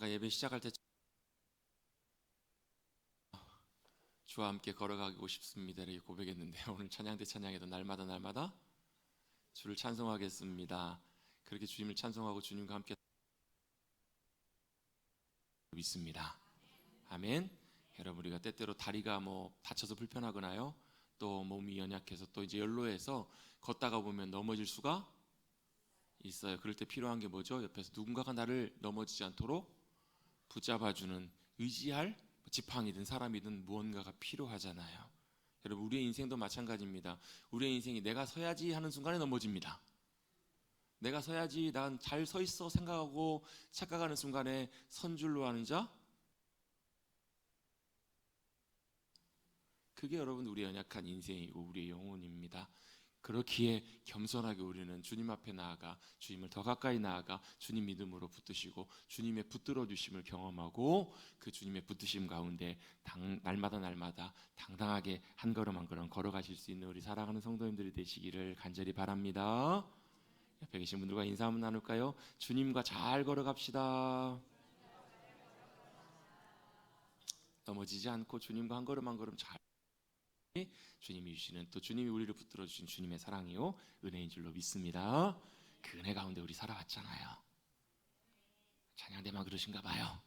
아까 예배 시작할 때 주와 함께 걸어가고 싶습니다 이렇게 고백했는데요. 오늘 찬양 대 찬양에도 날마다 주를 찬송하겠습니다. 그렇게 주님을 찬송하고 주님과 함께 믿습니다. 아멘. 여러분, 우리가 때때로 다리가 다쳐서 불편하거나요, 또 몸이 연약해서 또 이제 연로해서 걷다가 보면 넘어질 수가 있어요. 그럴 때 필요한 게 뭐죠? 옆에서 누군가가 나를 넘어지지 않도록 붙잡아주는, 의지할 지팡이든 사람이든 무언가가 필요하잖아요. 여러분, 우리의 인생도 마찬가지입니다. 우리의 인생이 내가 서야지 하는 순간에 넘어집니다. 내가 서야지, 난 잘 서 있어 생각하고 착각하는 순간에 선줄로 하는 자, 그게 여러분 우리의 연약한 인생이고 우리의 영혼입니다. 그렇기에 겸손하게 우리는 주님 앞에 나아가 주님을 더 가까이 나아가 주님 믿음으로 붙드시고 주님의 붙들어 주심을 경험하고 그 주님의 붙드심 가운데 날마다 당당하게 한 걸음 한 걸음 걸어가실 수 있는 우리 사랑하는 성도님들이 되시기를 간절히 바랍니다. 옆에 계신 분들과 인사 한번 나눌까요? 주님과 잘 걸어갑시다. 넘어지지 않고 주님과 한 걸음 한 걸음 잘, 주님이 주시는, 또 주님이 우리를 붙들어 주신 주님의 사랑이요 은혜인 줄로 믿습니다. 그 은혜 가운데 우리 살아왔잖아요. 찬양대만 그러신가 봐요.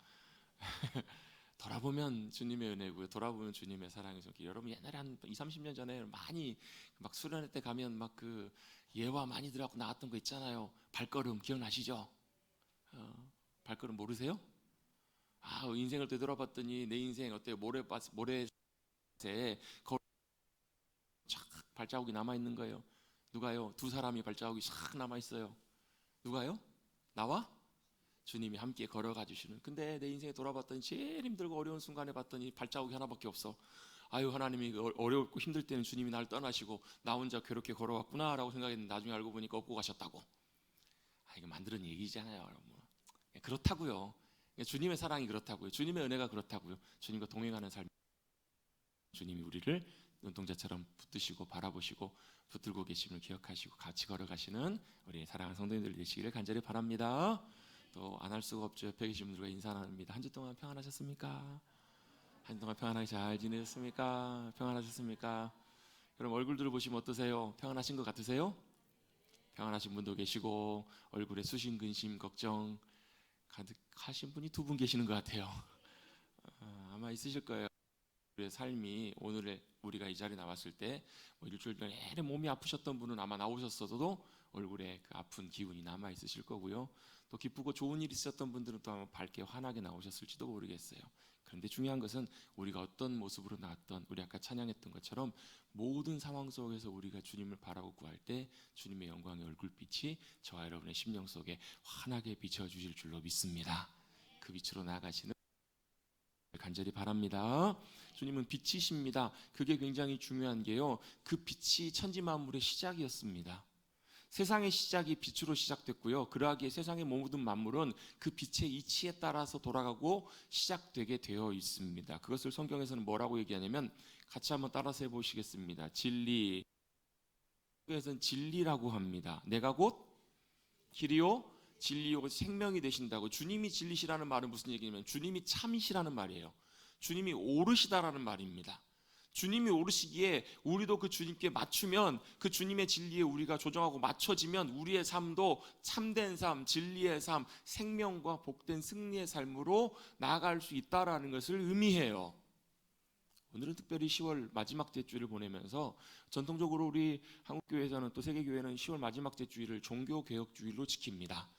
돌아보면 주님의 은혜고요, 돌아보면 주님의 사랑이죠. 여러분, 옛날에 한 20, 30년 전에 많이 막 수련회 때 가면 막 그 예화 많이 들어갖고 나왔던 거 있잖아요. 발걸음 기억나시죠? 발걸음 모르세요? 인생을 되돌아봤더니 내 인생 어때요? 모래새 착 발자국이 남아있는 거예요. 누가요? 두 사람이 발자국이 싹 남아있어요. 누가요? 나와 주님이 함께 걸어가 주시는. 근데 내 인생에 돌아봤더니 제일 힘들고 어려운 순간에 봤더니 발자국이 하나밖에 없어. 아유, 하나님이 어렵고 힘들 때는 주님이 나를 떠나시고 나 혼자 괴롭게 걸어왔구나 라고 생각했는데 나중에 알고 보니까 업고 가셨다고. 이거 만드는 얘기잖아요, 여러분. 그렇다고요. 주님의 사랑이 그렇다고요. 주님의 은혜가 그렇다고요. 주님과 동행하는 삶, 주님이 우리를 눈동자처럼 붙드시고 바라보시고 붙들고 계심을 기억하시고 같이 걸어가시는 우리 사랑하는 성도님들 되시기를 간절히 바랍니다. 또 안 할 수가 없죠. 옆에 계신 분들과 인사 나눕니다. 한 주 동안 평안하셨습니까? 한 주 동안 평안하게 잘 지내셨습니까? 평안하셨습니까? 여러분, 얼굴들을 보시면 어떠세요? 평안하신 것 같으세요? 평안하신 분도 계시고 얼굴에 수심, 근심, 걱정 가득하신 분이 두 분 계시는 것 같아요. 아마 있으실 거예요. 우리의 삶이, 오늘의 우리가 이 자리에 나왔을 때 일주일 내내 몸이 아프셨던 분은 아마 나오셨어도 얼굴에 그 아픈 기운이 남아 있으실 거고요. 또 기쁘고 좋은 일이 있었던 분들은 또 아마 밝게 환하게 나오셨을지도 모르겠어요. 그런데 중요한 것은 우리가 어떤 모습으로 나왔던, 우리 아까 찬양했던 것처럼 모든 상황 속에서 우리가 주님을 바라고 구할 때 주님의 영광의 얼굴빛이 저와 여러분의 심령 속에 환하게 비춰주실 줄로 믿습니다. 그 빛으로 나아가시는 간절히 바랍니다. 주님은 빛이십니다. 그게 굉장히 중요한 게요, 그 빛이 천지 만물의 시작이었습니다. 세상의 시작이 빛으로 시작됐고요, 그러하기에 세상의 모든 만물은 그 빛의 이치에 따라서 돌아가고 시작되게 되어 있습니다. 그것을 성경에서는 뭐라고 얘기하냐면, 같이 한번 따라서 해보시겠습니다. 진리, 성경에서는 진리라고 합니다. 내가 곧 길이요 진리요 생명이 되신다고. 주님이 진리시라는 말은 무슨 얘기냐면 주님이 참이시라는 말이에요. 주님이 오르시다라는 말입니다. 주님이 오르시기에 우리도 그 주님께 맞추면, 그 주님의 진리에 우리가 조정하고 맞춰지면 우리의 삶도 참된 삶, 진리의 삶, 생명과 복된 승리의 삶으로 나아갈 수 있다라는 것을 의미해요. 오늘은 특별히 10월 마지막 제주일을 보내면서, 전통적으로 우리 한국교회에서는, 또 세계교회는 10월 마지막 제주일을 종교개혁주일로 지킵니다.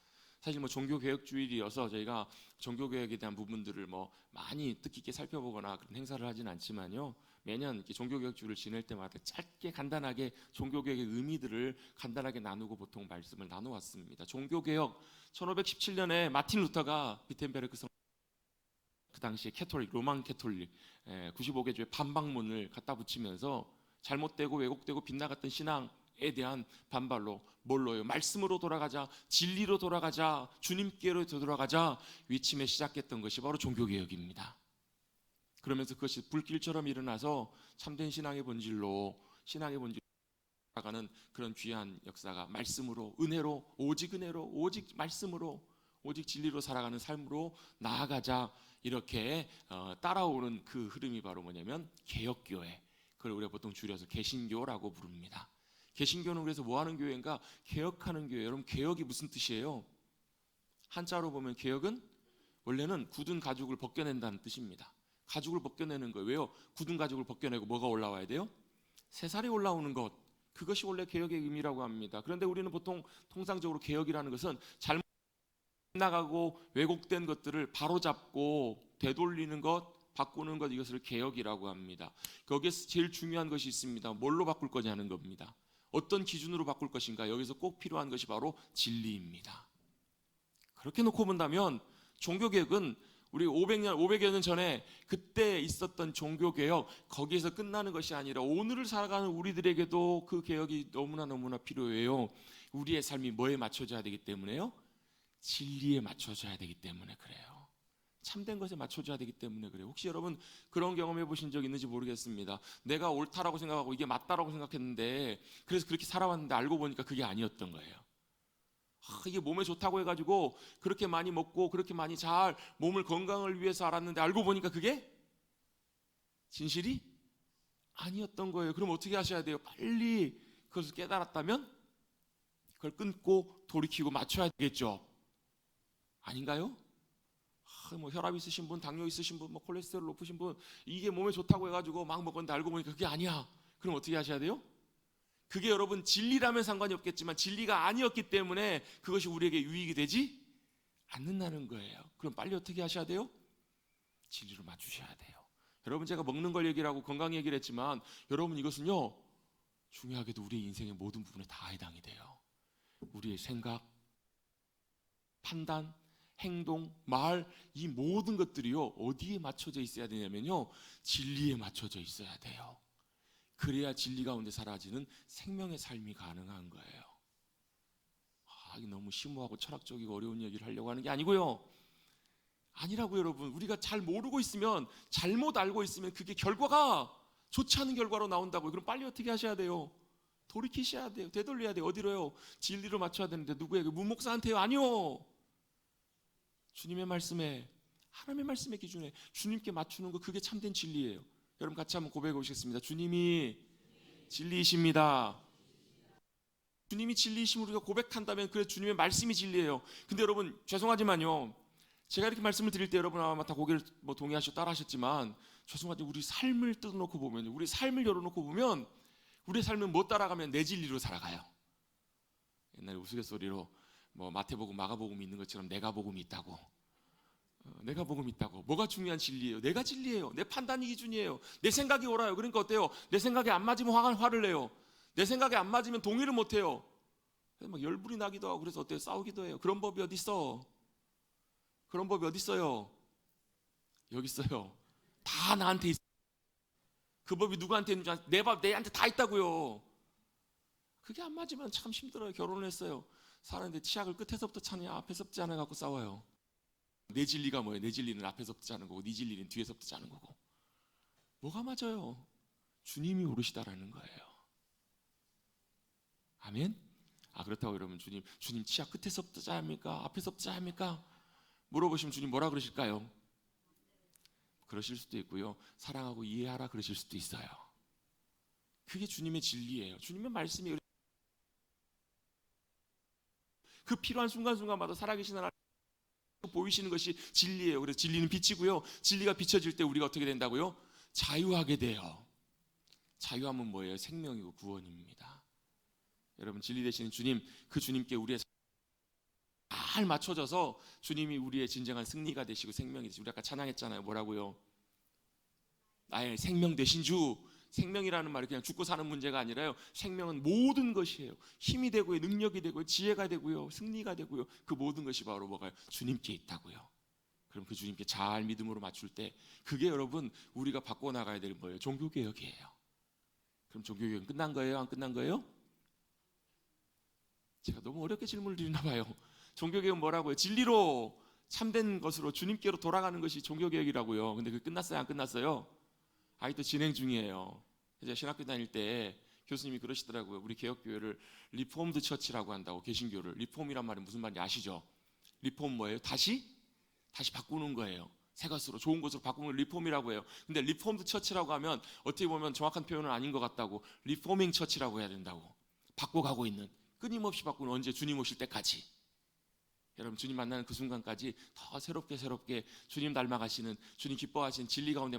사실 종교개혁주일이어서 저희가 종교개혁에 대한 부분들을 많이 뜻깊게 살펴보거나 그런 행사를 하진 않지만요, 매년 이렇게 종교개혁주일을 지낼 때마다 짧게 간단하게 종교개혁의 의미들을 간단하게 나누고 보통 말씀을 나눠왔습니다. 종교개혁, 1517년에 마틴 루터가 비텐베르크 성, 그 당시에 캐톨릭, 로만 캐톨릭 95개 교회 반박문을 갖다 붙이면서 잘못되고 왜곡되고 빗나갔던 신앙에 대한 반발로, 뭘로요? 말씀으로 돌아가자, 진리로 돌아가자, 주님께로 되돌아가자 위침에 시작했던 것이 바로 종교개혁입니다. 그러면서 그것이 불길처럼 일어나서 참된 신앙의 본질로 나아가는 그런 귀한 역사가, 말씀으로, 은혜로, 오직 말씀으로 오직 진리로 살아가는 삶으로 나아가자. 이렇게 따라오는 그 흐름이 바로 뭐냐면 개혁교회, 그걸 우리가 보통 줄여서 개신교라고 부릅니다. 개신교는 그래서 뭐 하는 교회인가? 개혁하는 교회. 여러분, 개혁이 무슨 뜻이에요? 한자로 보면 개혁은 원래는 굳은 가죽을 벗겨낸다는 뜻입니다. 가죽을 벗겨내는 거예요. 왜요? 굳은 가죽을 벗겨내고 뭐가 올라와야 돼요? 새살이 올라오는 것. 그것이 원래 개혁의 의미라고 합니다. 그런데 우리는 보통 통상적으로 개혁이라는 것은 잘못 나가고 왜곡된 것들을 바로잡고 되돌리는 것, 바꾸는 것, 이것을 개혁이라고 합니다. 거기에서 제일 중요한 것이 있습니다. 뭘로 바꿀 거냐는 겁니다. 어떤 기준으로 바꿀 것인가? 여기서 꼭 필요한 것이 바로 진리입니다. 그렇게 놓고 본다면 종교개혁은 우리 500여 년 전에 그때 있었던 종교개혁, 거기에서 끝나는 것이 아니라 오늘을 살아가는 우리들에게도 그 개혁이 너무나 필요해요. 우리의 삶이 뭐에 맞춰져야 되기 때문에요? 진리에 맞춰져야 되기 때문에 그래요. 참된 것에 맞춰져야 되기 때문에 그래요. 혹시 여러분 그런 경험해 보신 적 있는지 모르겠습니다. 내가 옳다라고 생각하고 이게 맞다라고 생각했는데, 그래서 그렇게 살아왔는데 알고 보니까 그게 아니었던 거예요. 이게 몸에 좋다고 해가지고 그렇게 많이 먹고 그렇게 많이 잘 몸을 건강을 위해서 알았는데 알고 보니까 그게 진실이 아니었던 거예요. 그럼 어떻게 하셔야 돼요? 빨리 그것을 깨달았다면 그걸 끊고 돌이키고 맞춰야 되겠죠. 아닌가요? 뭐 혈압 있으신 분, 당뇨 있으신 분, 뭐 콜레스테롤 높으신 분, 이게 몸에 좋다고 해가지고 막 먹었는데 알고 보니까 그게 아니야. 그럼 어떻게 하셔야 돼요? 그게 여러분 진리라면 상관이 없겠지만 진리가 아니었기 때문에 그것이 우리에게 유익이 되지 않는다는 거예요. 그럼 빨리 어떻게 하셔야 돼요? 진리로 맞추셔야 돼요. 여러분, 제가 먹는 걸 얘기를 하고 건강 얘기를 했지만 여러분, 이것은요 중요하게도 우리의 인생의 모든 부분에 다 해당이 돼요. 우리의 생각, 판단, 행동, 말, 이 모든 것들이요 어디에 맞춰져 있어야 되냐면요 진리에 맞춰져 있어야 돼요. 그래야 진리 가운데 사라지는 생명의 삶이 가능한 거예요. 이게 너무 심오하고 철학적이고 어려운 얘기를 하려고 하는 게 아니고요. 아니라고 여러분. 우리가 잘 모르고 있으면, 잘못 알고 있으면 그게 결과가 좋지 않은 결과로 나온다고요. 그럼 빨리 어떻게 하셔야 돼요? 돌이키셔야 돼요. 되돌려야 돼요. 어디로요? 진리로 맞춰야 되는데 누구에게? 문목사한테요? 아니요. 주님의 말씀에, 하나님의 말씀의 기준에 주님께 맞추는 거, 그게 참된 진리예요. 여러분 같이 한번 고백해 보시겠습니다. 주님이 진리이십니다. 주님이 진리이심을 우리가 고백한다면 그래 주님의 말씀이 진리예요. 근데 여러분 죄송하지만요, 제가 이렇게 말씀을 드릴 때 여러분 아마 다 고개를 뭐 동의하시고 따라하셨지만, 죄송하지만 우리 삶을 뜯어놓고 보면, 우리 삶을 열어놓고 보면 우리의 삶은 뭐 따라가면 내 진리로 살아가요. 옛날에 우스갯소리로 뭐 마태복음, 마가복음이 있는 것처럼 내가 복음이 있다고. 내가 복음이 있다고. 뭐가 중요한 진리예요? 내가 진리예요. 내 판단이 기준이에요. 내 생각이 옳아요. 그러니까 어때요? 내 생각에 안 맞으면 화를 내요. 내 생각에 안 맞으면 동의를 못해요. 막 열불이 나기도 하고, 그래서 어때요? 싸우기도 해요. 그런 법이 어디 있어? 그런 법이 어디 있어요? 여기 있어요. 다 나한테 있어요. 그 법이 누구한테 있는지 내한테 다 있다고요. 그게 안 맞으면 참 힘들어요. 결혼을 했어요. 사는데 치약을 끝에서부터 차냐 앞에서부터 짜냐 갖고 싸워요. 내 진리가 뭐예요? 내 진리는 앞에서부터 짜는 거고 네 진리는 뒤에서부터 짜는 거고. 뭐가 맞아요? 주님이 오르시다라는 거예요. 아멘? 그렇다고 여러분, 주님 치약 끝에서부터 짜야 합니까? 앞에서부터 짜야 합니까? 물어보시면 주님 뭐라 그러실까요? 그러실 수도 있고요, 사랑하고 이해하라 그러실 수도 있어요. 그게 주님의 진리예요. 주님의 말씀이 그 필요한 순간순간마다 살아계신 하나님 보이시는 것이 진리예요. 그래서 진리는 빛이고요, 진리가 비춰질 때 우리가 어떻게 된다고요? 자유하게 돼요. 자유함은 뭐예요? 생명이고 구원입니다. 여러분, 진리 되시는 주님, 그 주님께 우리의 잘 맞춰져서 주님이 우리의 진정한 승리가 되시고 생명이 되시고, 우리 아까 찬양했잖아요. 뭐라고요? 나의 생명 되신 주. 생명이라는 말이 그냥 죽고 사는 문제가 아니라요, 생명은 모든 것이에요. 힘이 되고요, 능력이 되고요, 지혜가 되고요, 승리가 되고요, 그 모든 것이 바로 뭐가요? 주님께 있다고요. 그럼 그 주님께 잘 믿음으로 맞출 때, 그게 여러분 우리가 바꿔나가야 될 뭐예요? 종교개혁이에요. 그럼 종교개혁은 끝난 거예요? 안 끝난 거예요? 제가 너무 어렵게 질문을 드리나 봐요. 종교개혁은 뭐라고요? 진리로, 참된 것으로 주님께로 돌아가는 것이 종교개혁이라고요. 근데 그게 끝났어요? 안 끝났어요? 아직도 진행 중이에요. 제가 신학교 다닐 때 교수님이 그러시더라고요. 우리 개혁교회를 리폼드 처치라고 한다고. 개신교를. 리폼이란 말이 무슨 말인지 아시죠? 리폼 뭐예요? 다시 바꾸는 거예요. 새 것으로, 좋은 것으로 바꾸는 걸 리폼이라고 해요. 근데 리폼드 처치라고 하면 어떻게 보면 정확한 표현은 아닌 것 같다고, 리포밍 처치라고 해야 된다고. 바꿔가고 있는, 끊임없이 바꾸는, 언제? 주님 오실 때까지. 여러분, 주님 만나는 그 순간까지 더 새롭게 주님 닮아가시는, 주님 기뻐하시는 진리 가운데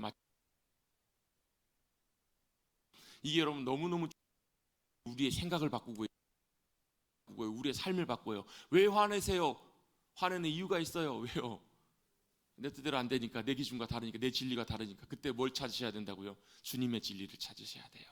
이게 여러분 너무너무 우리의 생각을 바꾸고 우리의 삶을 바꿔요. 왜 화내세요? 화내는 이유가 있어요. 왜요? 내 뜻대로 안 되니까, 내 기준과 다르니까, 내 진리가 다르니까. 그때 뭘 찾으셔야 된다고요? 주님의 진리를 찾으셔야 돼요.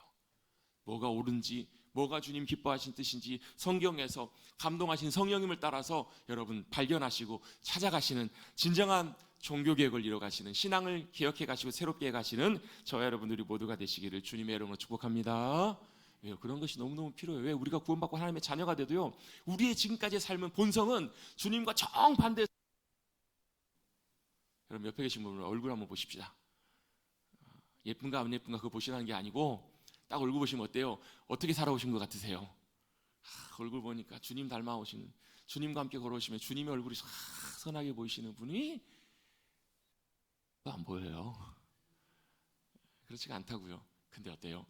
뭐가 옳은지, 뭐가 주님 기뻐하신 뜻인지 성경에서 감동하신 성령님을 따라서 여러분 발견하시고 찾아가시는, 진정한 종교개혁을 이뤄가시는, 신앙을 개혁해 가시고 새롭게 해가시는 저와 여러분들이 모두가 되시기를 주님의 이름으로 축복합니다. 왜요? 그런 것이 너무너무 필요해요. 왜? 우리가 구원받고 하나님의 자녀가 돼도요, 우리의 지금까지의 삶은, 본성은 주님과 정반대. 여러분, 옆에 계신 분을 얼굴 한번 보십시다. 예쁜가 안 예쁜가 그거 보시라는 게 아니고, 딱 얼굴 보시면 어때요? 어떻게 살아오신 것 같으세요? 얼굴 보니까 주님 닮아오시는, 주님과 함께 걸어오시면 주님의 얼굴이 선하게 보이시는 분이 안 보여요. 그렇지가 않다고요. 근데 어때요?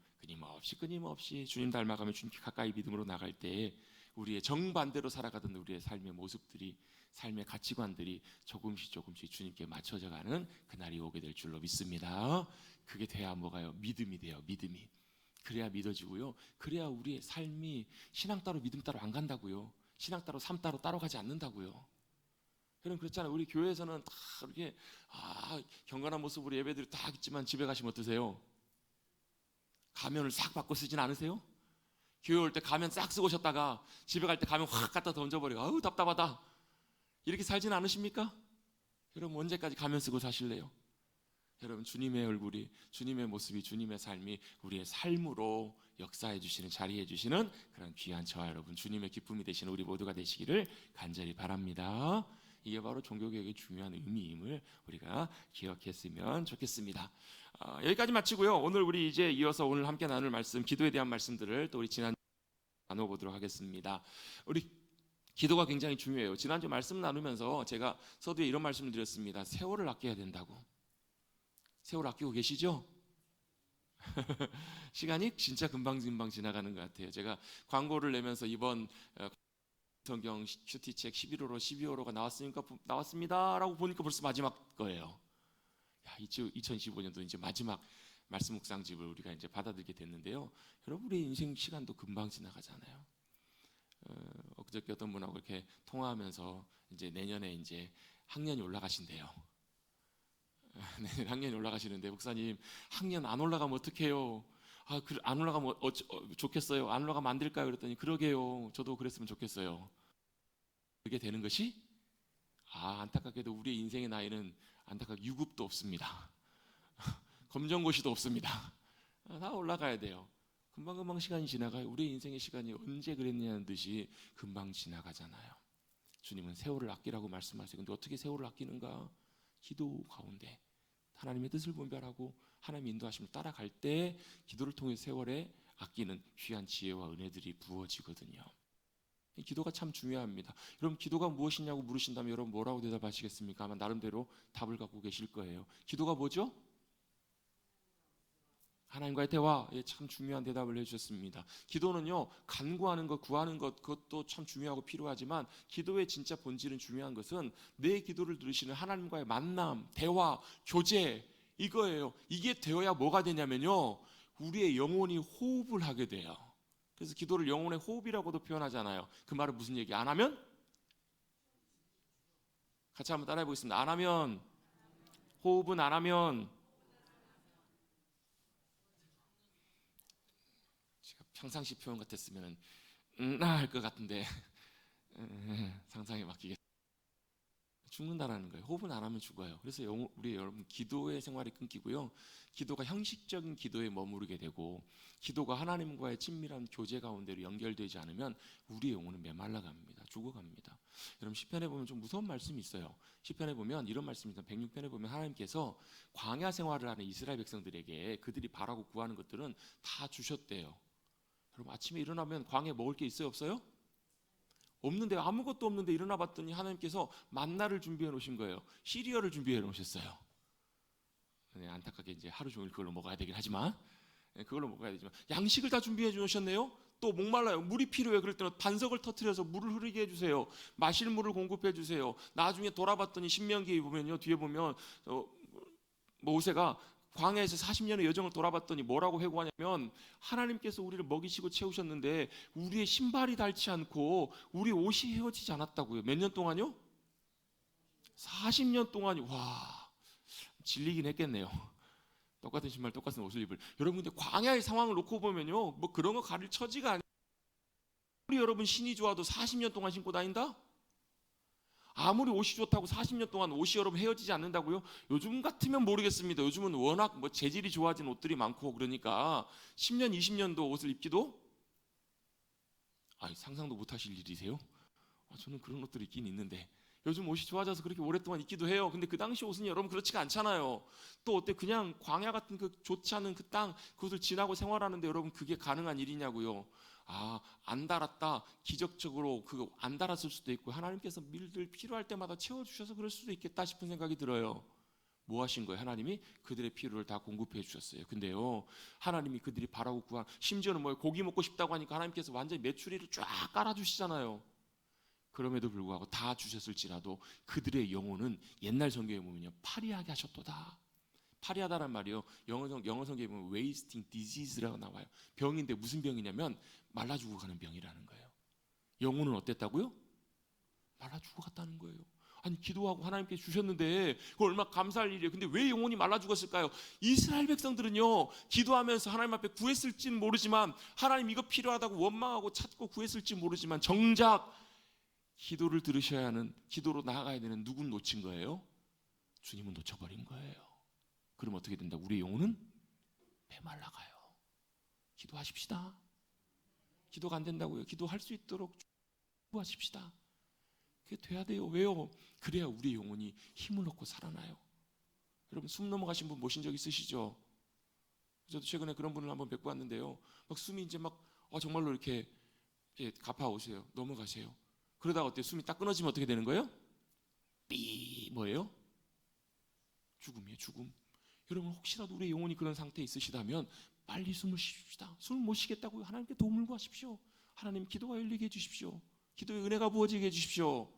끊임없이 주님 닮아가며 주님께 가까이 믿음으로 나갈 때 우리의 정반대로 살아가던 우리의 삶의 모습들이, 삶의 가치관들이 조금씩 주님께 맞춰져 가는 그날이 오게 될 줄로 믿습니다. 그게 돼야 뭐가요? 믿음이 돼요. 믿음이. 그래야 믿어지고요. 그래야 우리의 삶이 신앙 따로 믿음 따로 안 간다고요. 신앙 따로 삶 따로 따라가지 않는다고요. 여러분, 그렇잖아요. 우리 교회에서는 다 이렇게 경건한 모습으로 예배드리고 다 있지만 집에 가시면 어떠세요? 가면을 싹 바꿔 쓰진 않으세요? 교회 올 때 가면 싹 쓰고 오셨다가 집에 갈 때 가면 확 갖다 던져버리고 아우 답답하다, 이렇게 살진 않으십니까? 여러분, 언제까지 가면 쓰고 사실래요? 여러분, 주님의 얼굴이, 주님의 모습이, 주님의 삶이 우리의 삶으로 역사해 주시는, 자리해 주시는 그런 귀한 저와 여러분, 주님의 기쁨이 되시는 우리 모두가 되시기를 간절히 바랍니다. 이게 바로 종교개혁의 중요한 의미임을 우리가 기억했으면 좋겠습니다. 여기까지 마치고요. 오늘 우리 이제 이어서 오늘 함께 나눌 말씀, 기도에 대한 말씀들을 또 우리 지난 나눠보도록 하겠습니다. 우리 기도가 굉장히 중요해요. 지난주 말씀 나누면서 제가 서두에 이런 말씀을 드렸습니다. 세월을 아껴야 된다고. 세월 아끼고 계시죠? 시간이 진짜 금방 지나가는 것 같아요. 제가 광고를 내면서 이번 성경 큐티책 11호로 12호로가 나왔습니다 라고 보니까 벌써 마지막 거예요. 2025년도 이제 마지막 말씀 묵상집을 우리가 이제 받아들게 됐는데요. 여러분, 우리 인생 시간도 금방 지나가잖아요. 엊그저께 어떤 분하고 이렇게 통화하면서 이제 내년에 이제 학년이 올라가신대요. 내년 학년이 올라가시는데, 목사님 학년 안 올라가면 어떡해요? 안 올라가면 좋겠어요. 안 올라가면 안 될까요? 그랬더니 그러게요. 저도 그랬으면 좋겠어요. 그게 되는 것이 안타깝게도 우리의 인생의 나이는 안타깝게 유급도 없습니다. 검정고시도 없습니다. 다 올라가야 돼요. 금방금방 시간이 지나가요. 우리의 인생의 시간이 언제 그랬냐는 듯이 금방 지나가잖아요. 주님은 세월을 아끼라고 말씀하세요. 근데 어떻게 세월을 아끼는가? 기도 가운데 하나님의 뜻을 분별하고 하나님의 인도하심을 따라갈 때 기도를 통해 세월에 아끼는 귀한 지혜와 은혜들이 부어지거든요. 기도가 참 중요합니다. 여러분, 기도가 무엇이냐고 물으신다면 여러분 뭐라고 대답하시겠습니까? 아마 나름대로 답을 갖고 계실 거예요. 기도가 뭐죠? 하나님과의 대화. 참 중요한 대답을 해주셨습니다. 기도는요, 간구하는 것, 구하는 것, 그것도 참 중요하고 필요하지만 기도의 진짜 본질은, 중요한 것은 내 기도를 들으시는 하나님과의 만남, 대화, 교제, 이거예요. 이게 되어야 뭐가 되냐면요, 우리의 영혼이 호흡을 하게 돼요. 그래서 기도를 영혼의 호흡이라고도 표현하잖아요. 그 말은 무슨 얘기? 안 하면? 같이 한번 따라해 보겠습니다. 안 하면, 호흡은 안 하면. 제가 평상시 표현 같았으면 할 것 같은데 상상에 맡기겠습니다. 죽는다라는 거예요. 호흡은 안 하면 죽어요. 그래서 우리 여러분, 기도의 생활이 끊기고요, 기도가 형식적인 기도에 머무르게 되고, 기도가 하나님과의 친밀한 교제 가운데로 연결되지 않으면 우리의 영혼은 메말라갑니다. 죽어갑니다. 여러분, 시편에 보면 좀 무서운 말씀이 있어요. 시편에 보면 이런 말씀이 있어요. 106편에 보면 하나님께서 광야 생활을 하는 이스라엘 백성들에게 그들이 바라고 구하는 것들은 다 주셨대요. 여러분, 아침에 일어나면 광야에 먹을 게 있어요, 없어요? 없는데, 아무것도 없는데 일어나 봤더니 하나님께서 만나를 준비해 놓으신 거예요. 시리얼을 준비해 놓으셨어요. 네, 안타깝게 이제 하루 종일 그걸로 먹어야 되긴 하지만, 그걸로 먹어야 되지만 양식을 다 준비해 주셨네요. 또 목말라요. 물이 필요해. 그럴 때는 반석을 터뜨려서 물을 흐르게 해주세요. 마실 물을 공급해 주세요. 나중에 돌아봤더니 신명기에 보면요, 뒤에 보면 모세가 광야에서 40년의 여정을 돌아봤더니 뭐라고 회고하냐면, 하나님께서 우리를 먹이시고 채우셨는데 우리의 신발이 닳지 않고 우리 옷이 헤어지지 않았다고요. 몇 년 동안요? 40년 동안이. 와, 질리긴 했겠네요. 똑같은 신발, 똑같은 옷을 입을. 여러분, 근데 광야의 상황을 놓고 보면요, 뭐 그런 거 가릴 처지가 아니에요. 아무리 여러분 신이 좋아도 40년 동안 신고 다닌다? 아무리 옷이 좋다고 40년 동안 옷이 여러분 헤어지지 않는다고요? 요즘 같으면 모르겠습니다. 요즘은 워낙 뭐 재질이 좋아진 옷들이 많고 그러니까 10년, 20년도 옷을 입기도 상상도 못 하실 일이세요? 저는 그런 옷들이 있긴 있는데 요즘 옷이 좋아져서 그렇게 오랫동안 입기도 해요. 근데 그 당시 옷은 여러분 그렇지가 않잖아요. 또 어때? 그냥 광야 같은 그 좋지 않은 그 땅, 그것을 지나고 생활하는데 여러분 그게 가능한 일이냐고요? 안 달았다. 기적적으로 그거 안 달았을 수도 있고 하나님께서 밀들 필요할 때마다 채워주셔서 그럴 수도 있겠다 싶은 생각이 들어요. 뭐 하신 거예요? 하나님이 그들의 필요를 다 공급해 주셨어요. 근데요, 하나님이 그들이 바라고 구한, 심지어는 뭐 고기 먹고 싶다고 하니까 하나님께서 완전히 메추리를 쫙 깔아주시잖아요. 그럼에도 불구하고 다 주셨을지라도 그들의 영혼은 옛날 성경에 보면요, 파리하게 하셨도다. 파리하다란 말이요, 영어 성경에 보면 wasting disease라고 나와요. 병인데 무슨 병이냐면 말라 죽어가는 병이라는 거예요. 영혼은 어땠다고요? 말라 죽어갔다는 거예요. 아니, 기도하고 하나님께 주셨는데 그거 얼마나 감사할 일이에요. 근데 왜 영혼이 말라 죽었을까요? 이스라엘 백성들은요, 기도하면서 하나님 앞에 구했을지는 모르지만, 하나님 이거 필요하다고 원망하고 찾고 구했을지 모르지만, 정작 기도를 들으셔야 하는, 기도로 나아가야 되는 누군 놓친 거예요? 주님은 놓쳐버린 거예요. 그럼 어떻게 된다? 우리의 영혼은 메말라가요. 기도하십시다. 기도가 안 된다고요? 기도할 수 있도록 기도하십시다. 그게 돼야 돼요. 왜요? 그래야 우리의 영혼이 힘을 얻고 살아나요. 여러분, 숨 넘어가신 분 모신 적 있으시죠? 저도 최근에 그런 분을 한번 뵙고 왔는데요, 막 숨이 이제 막 정말로 이렇게 가파오세요. 넘어가세요. 그러다가 어때요? 숨이 딱 끊어지면 어떻게 되는 거예요? 뭐예요? 죽음이에요. 죽음. 여러분, 혹시라도 우리의 영혼이 그런 상태에 있으시다면 빨리 숨을 쉬십시다. 숨을 못 쉬겠다고요? 하나님께 도움을 구하십시오. 하나님, 기도가 열리게 해주십시오. 기도의 은혜가 부어지게 해주십시오.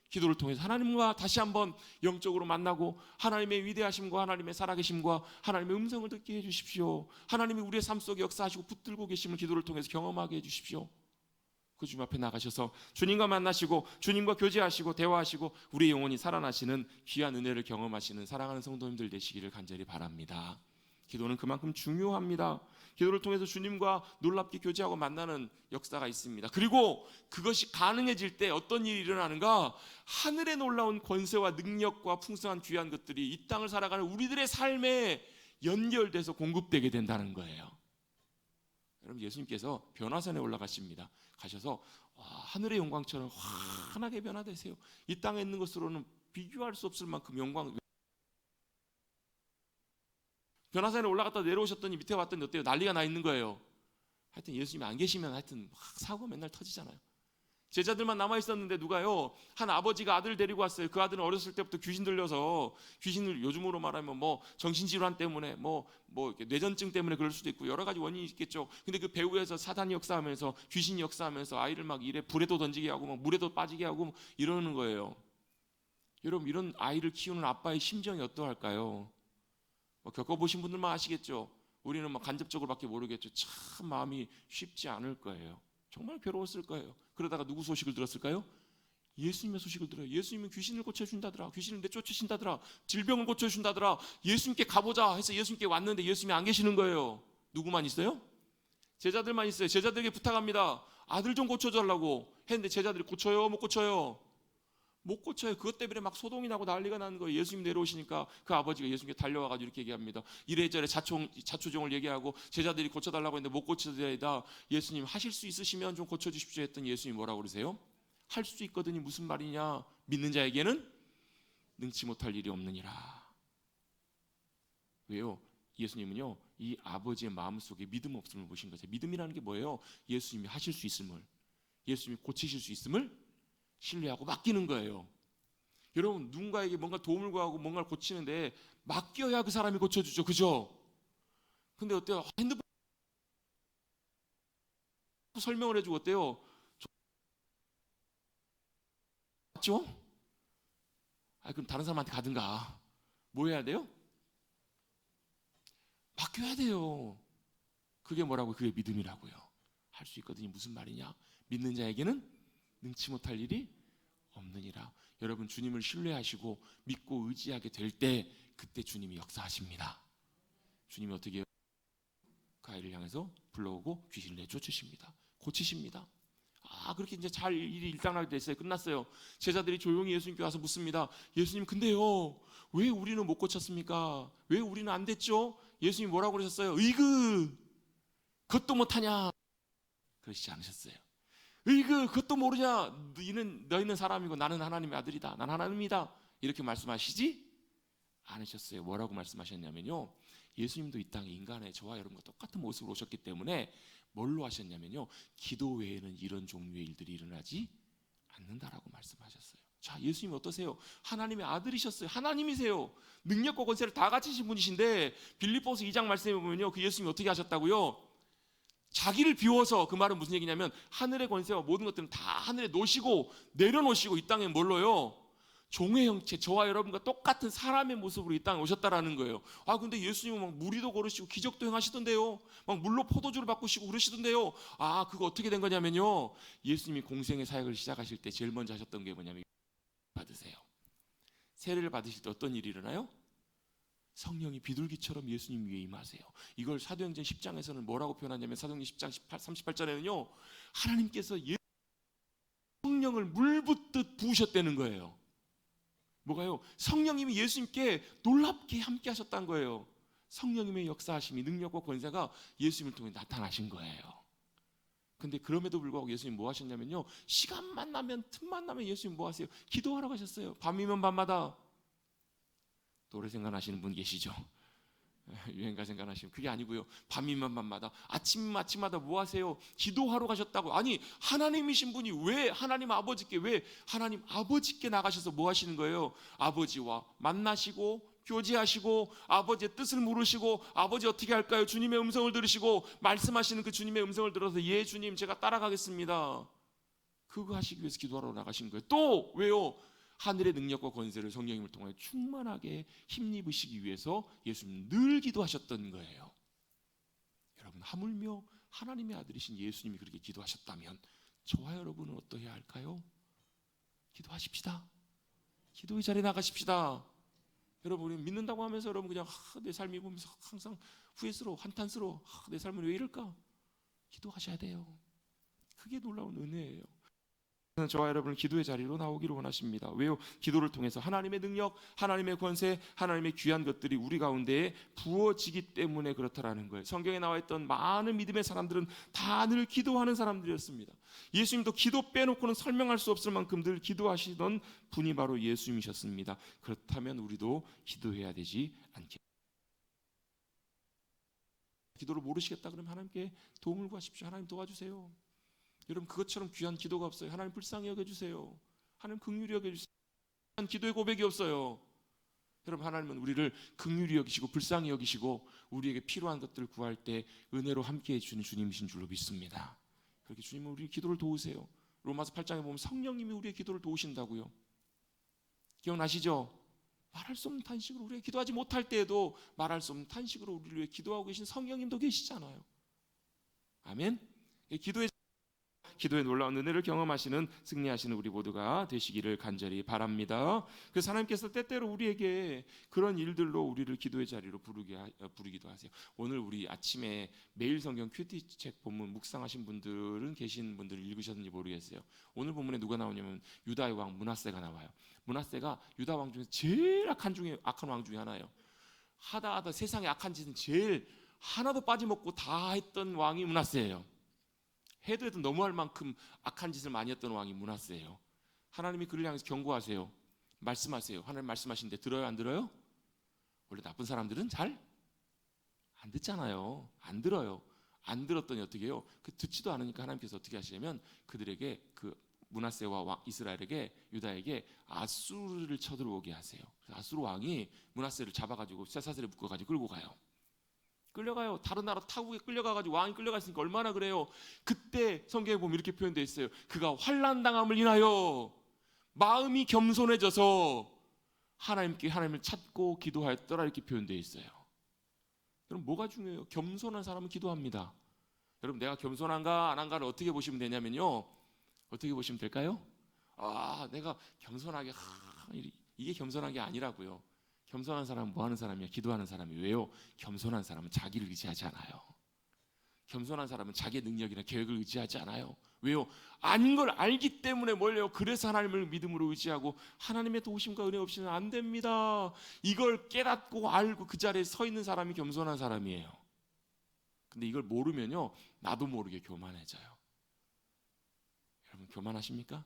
기도를 통해서 하나님과 다시 한번 영적으로 만나고 하나님의 위대하심과 하나님의 살아계심과 하나님의 음성을 듣게 해주십시오. 하나님이 우리의 삶 속에 역사하시고 붙들고 계심을 기도를 통해서 경험하게 해주십시오. 그 주님 앞에 나가셔서 주님과 만나시고 주님과 교제하시고 대화하시고 우리의 영혼이 살아나시는 귀한 은혜를 경험하시는 사랑하는 성도님들 되시기를 간절히 바랍니다. 기도는 그만큼 중요합니다. 기도를 통해서 주님과 놀랍게 교제하고 만나는 역사가 있습니다. 그리고 그것이 가능해질 때 어떤 일이 일어나는가? 하늘의 놀라운 권세와 능력과 풍성한 귀한 것들이 이 땅을 살아가는 우리들의 삶에 연결돼서 공급되게 된다는 거예요. 여러분, 예수님께서 변화산에 올라가십니다. 가셔서 하늘의 영광처럼 환하게 변화되세요. 이 땅에 있는 것으로는 비교할 수 없을 만큼 영광. 변화산에 올라갔다 내려오셨더니 밑에 왔더니 어때요? 난리가 나 있는 거예요. 하여튼 예수님이 안 계시면 하여튼 막 사고가 맨날 터지잖아요. 제자들만 남아 있었는데 누가요, 한 아버지가 아들을 데리고 왔어요. 그 아들은 어렸을 때부터 귀신 들려서, 귀신을 요즘으로 말하면 뭐 정신질환 때문에 뭐 뇌전증 때문에 그럴 수도 있고 여러 가지 원인이 있겠죠. 근데 그 배후에서 사단이 역사하면서, 귀신이 역사하면서 아이를 막 이래 불에도 던지게 하고 막 물에도 빠지게 하고 막 이러는 거예요. 여러분, 이런 아이를 키우는 아빠의 심정이 어떠할까요? 겪어보신 분들만 아시겠죠. 우리는 막 간접적으로밖에 모르겠죠. 참 마음이 쉽지 않을 거예요. 정말 괴로웠을 거예요. 그러다가 누구 소식을 들었을까요? 예수님의 소식을 들어요. 예수님은 귀신을 고쳐준다더라. 귀신을 내쫓으신다더라. 질병을 고쳐준다더라. 예수님께 가보자 해서 예수님께 왔는데 예수님이 안 계시는 거예요. 누구만 있어요? 제자들만 있어요. 제자들에게 부탁합니다. 아들 좀 고쳐달라고 했는데 제자들이 고쳐요? 못 고쳐요? 못 고쳐요. 그것 때문에 막 소동이 나고 난리가 나는 거예요. 예수님 내려오시니까 그 아버지가 예수님께 달려와가지고 이렇게 얘기합니다. 이래저래 자초종을 얘기하고 제자들이 고쳐달라고 했는데 못 고쳐드리다. 예수님, 하실 수 있으시면 좀 고쳐주십시오 했더니 예수님이 뭐라고 그러세요? 할 수 있거든이 무슨 말이냐? 믿는 자에게는 능치 못할 일이 없느니라. 왜요? 예수님은요, 이 아버지의 마음속에 믿음 없음을 보신 거죠. 믿음이라는 게 뭐예요? 예수님이 하실 수 있음을, 예수님이 고치실 수 있음을 신뢰하고 맡기는 거예요. 여러분, 누군가에게 뭔가 도움을 구하고 뭔가를 고치는데 맡겨야 그 사람이 고쳐주죠. 그죠? 근데 어때요? 핸드폰 설명을 해주고 어때요? 맞죠? 그럼 다른 사람한테 가든가. 뭐 해야 돼요? 맡겨야 돼요. 그게 뭐라고요? 그게 믿음이라고요. 할 수 있거든요. 무슨 말이냐? 믿는 자에게는 능치 못할 일이 없느니라. 여러분, 주님을 신뢰하시고 믿고 의지하게 될 때 그때 주님이 역사하십니다. 주님이 어떻게 해요? 그 아이를 향해서 불러오고 귀신을 내쫓으십니다. 고치십니다. 그렇게 이제 잘 일이 일단하게 됐어요. 끝났어요. 제자들이 조용히 예수님께 와서 묻습니다. 예수님, 근데요, 왜 우리는 못 고쳤습니까? 왜 우리는 안 됐죠? 예수님이 뭐라고 그러셨어요? 으이그, 그것도 못하냐? 그러시지 않으셨어요. 으이그, 그것도 모르냐? 너희는 사람이고 나는 하나님의 아들이다. 난 하나님이다. 이렇게 말씀하시지 않으셨어요. 뭐라고 말씀하셨냐면요, 예수님도 이 땅에 인간의 저와 여러분과 똑같은 모습으로 오셨기 때문에 뭘로 하셨냐면요, 기도 외에는 이런 종류의 일들이 일어나지 않는다라고 말씀하셨어요. 자, 예수님 어떠세요? 하나님의 아들이셨어요. 하나님이세요. 능력과 권세를 다 가지신 분이신데 빌립보서 2장 말씀에 보면요, 그 예수님이 어떻게 하셨다고요? 자기를 비워서, 그 말은 무슨 얘기냐면 하늘의 권세와 모든 것들은 다 하늘에 놓으시고 내려놓으시고 이 땅에 뭘로요? 종의 형체, 저와 여러분과 똑같은 사람의 모습으로 이 땅에 오셨다라는 거예요. 근데 예수님은 막 무리도 걸으시고 기적도 행하시던데요. 막 물로 포도주를 바꾸시고 그러시던데요. 그거 어떻게 된 거냐면요, 예수님이 공생의 사역을 시작하실 때 제일 먼저 하셨던 게 뭐냐면 받으세요. 세례를 받으실 때 어떤 일이 일어나요? 성령이 비둘기처럼 예수님 위에 임하세요. 이걸 사도행전 10장에서는 뭐라고 표현하냐면, 사도행전 10장 38절에는요, 하나님께서 성령을 물붓듯 부으셨다는 거예요. 뭐가요? 성령님이 예수님께 놀랍게 함께 하셨다는 거예요. 성령님의 역사하심이, 능력과 권세가 예수님을 통해 나타나신 거예요. 근데 그럼에도 불구하고 예수님 뭐 하셨냐면요, 시간만 나면, 틈만 나면 예수님 뭐 하세요? 기도하러 가셨어요. 밤이면 밤마다. 노래 생각나시는 분 계시죠? 유행가 생각나시면, 그게 아니고요, 밤이면 밤마다, 아침마다 뭐 하세요? 기도하러 가셨다고. 아니, 하나님이신 분이 왜 하나님 아버지께 나가셔서 뭐 하시는 거예요? 아버지와 만나시고 교제하시고 아버지의 뜻을 물으시고, 아버지 어떻게 할까요? 주님의 음성을 들으시고, 말씀하시는 그 주님의 음성을 들어서 예 주님 제가 따라가겠습니다, 그거 하시기 위해서 기도하러 나가신 거예요. 또 왜요? 하늘의 능력과 권세를 성령님을 통해 충만하게 힘입으시기 위해서 예수님 늘 기도하셨던 거예요. 여러분, 하물며 하나님의 아들이신 예수님이 그렇게 기도하셨다면 저와 여러분은 어떠해야 할까요? 기도하십시다. 기도의 자리에 나가십시다. 여러분, 우리 믿는다고 하면서 여러분 그냥 내 삶이 보면서 항상 후회스러워, 한탄스러워, 내 삶은 왜 이럴까? 기도하셔야 돼요. 그게 놀라운 은혜예요. 저와 여러분은 기도의 자리로 나오기를 원하십니다. 왜요? 기도를 통해서 하나님의 능력, 하나님의 권세, 하나님의 귀한 것들이 우리 가운데에 부어지기 때문에 그렇다라는 거예요. 성경에 나와 있던 많은 믿음의 사람들은 다 늘 기도하는 사람들이었습니다. 예수님도 기도 빼놓고는 설명할 수 없을 만큼 늘 기도하시던 분이 바로 예수님이셨습니다. 그렇다면 우리도 기도해야 되지 않겠습니까? 기도를 모르시겠다 그러면 하나님께 도움을 구하십시오. 하나님 도와주세요. 여러분, 그것처럼 귀한 기도가 없어요. 하나님 불쌍히 여겨주세요. 하나님 긍휼히 여겨주세요. 기도의 고백이 없어요. 여러분, 하나님은 우리를 긍휼히 여기시고 불쌍히 여기시고 우리에게 필요한 것들을 구할 때 은혜로 함께해 주는 주님이신 줄로 믿습니다. 그렇게 주님은 우리 기도를 도우세요. 로마서 8장에 보면 성령님이 우리의 기도를 도우신다고요. 기억나시죠? 말할 수 없는 탄식으로, 우리가 기도하지 못할 때에도 말할 수 없는 탄식으로 우리를 위해 기도하고 계신 성령님도 계시잖아요. 아멘. 기도의 놀라운 은혜를 경험하시는, 승리하시는 우리 모두가 되시기를 간절히 바랍니다. 그래서 하나님께서 때때로 우리에게 그런 일들로 우리를 기도의 자리로 부르기도 하세요. 오늘 우리 아침에 매일 성경 큐티책 본문 묵상하신 분들은, 계신 분들 읽으셨는지 모르겠어요. 오늘 본문에 누가 나오냐면 유다의 왕 므낫세가 나와요. 므낫세가 유다 왕 중에 제일 악한 왕 중에 하나예요. 하다 세상에 악한 짓은 제일 하나도 빠짐없고 다 했던 왕이 므낫세예요. 해도 너무할 만큼 악한 짓을 많이 했던 왕이 므낫세예요. 하나님이 그를 향해서 경고하세요. 말씀하세요. 하나님 말씀하시는데 들어요, 안 들어요? 원래 나쁜 사람들은 잘 안 듣잖아요. 안 들어요. 안 들었더니 어떻게 해요? 듣지도 않으니까 하나님께서 어떻게 하시냐면 그들에게 그 므낫세와 이스라엘에게 유다에게 아수르를 쳐들어오게 하세요. 아수르 왕이 므낫세를 잡아가지고 쇠사슬에 묶어가지고 끌고 가요. 끌려가요. 다른 나라 타국에 끌려가가지고 왕이 끌려갔으니까 얼마나 그래요. 그때 성경에 보면 이렇게 표현되어 있어요. 그가 환난당함을 인하여 마음이 겸손해져서 하나님을 찾고 기도하였더라 이렇게 표현되어 있어요. 여러분 뭐가 중요해요? 겸손한 사람은 기도합니다. 여러분 내가 겸손한가 안 한가를 어떻게 보시면 되냐면요. 어떻게 보시면 될까요? 내가 겸손하게 이게 겸손한 게 아니라고요. 겸손한 사람은 뭐 하는 사람이야? 기도하는 사람이. 왜요? 겸손한 사람은 자기를 의지하지 않아요. 겸손한 사람은 자기의 능력이나 계획을 의지하지 않아요. 왜요? 아닌 걸 알기 때문에 뭘요? 그래서 하나님을 믿음으로 의지하고 하나님의 도우심과 은혜 없이는 안 됩니다. 이걸 깨닫고 알고 그 자리에 서 있는 사람이 겸손한 사람이에요. 근데 이걸 모르면요, 나도 모르게 교만해져요. 여러분 교만하십니까?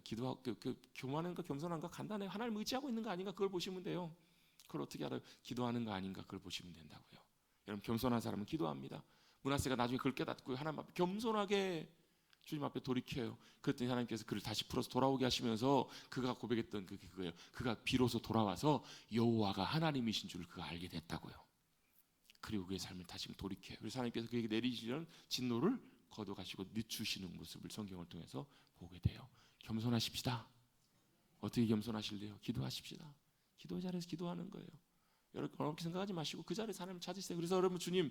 기도하고 교만한가 겸손한가 간단해요. 하나님 의지하고 있는 거 아닌가 그걸 보시면 돼요. 그걸 어떻게 알아요? 기도하는 거 아닌가 그걸 보시면 된다고요. 여러분 겸손한 사람은 기도합니다. 므낫세가 나중에 그걸 깨닫고 하나님 앞에 겸손하게 주님 앞에 돌이켜요. 그랬더니 하나님께서 그를 다시 풀어서 돌아오게 하시면서 그가 고백했던 그거예요. 그가 비로소 돌아와서 여호와가 하나님이신 줄을 그가 알게 됐다고요. 그리고 그의 삶을 다시 돌이켜요. 그래서 하나님께서 그에게 내리시는 진노를 거둬가시고 늦추시는 모습을 성경을 통해서 보게 돼요. 겸손하십시다. 어떻게 겸손하실래요? 기도하십시다. 기도 자리에서 기도하는 거예요. 여러분 어렵게 생각하지 마시고 그 자리에서 하나님을 찾으세요. 그래서 여러분 주님이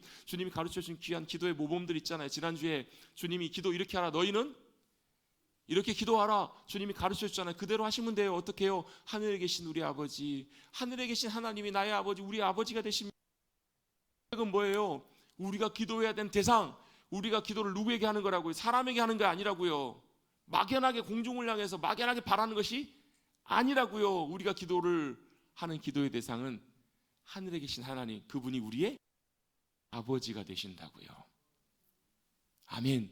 가르쳐주신 귀한 기도의 모범들 있잖아요. 지난주에 주님이 기도 이렇게 하라. 너희는 이렇게 기도하라. 주님이 가르쳐주잖아요. 그대로 하시면 돼요. 어떻게 해요? 하늘에 계신 우리 아버지, 하늘에 계신 하나님이 나의 아버지, 우리 아버지가 되십니다. 이건 뭐예요? 우리가 기도해야 되는 대상, 우리가 기도를 누구에게 하는 거라고요? 사람에게 하는 게 아니라고요. 막연하게 공중을 향해서 막연하게 바라는 것이 아니라고요. 우리가 기도를 하는 기도의 대상은 하늘에 계신 하나님, 그분이 우리의 아버지가 되신다고요. 아멘.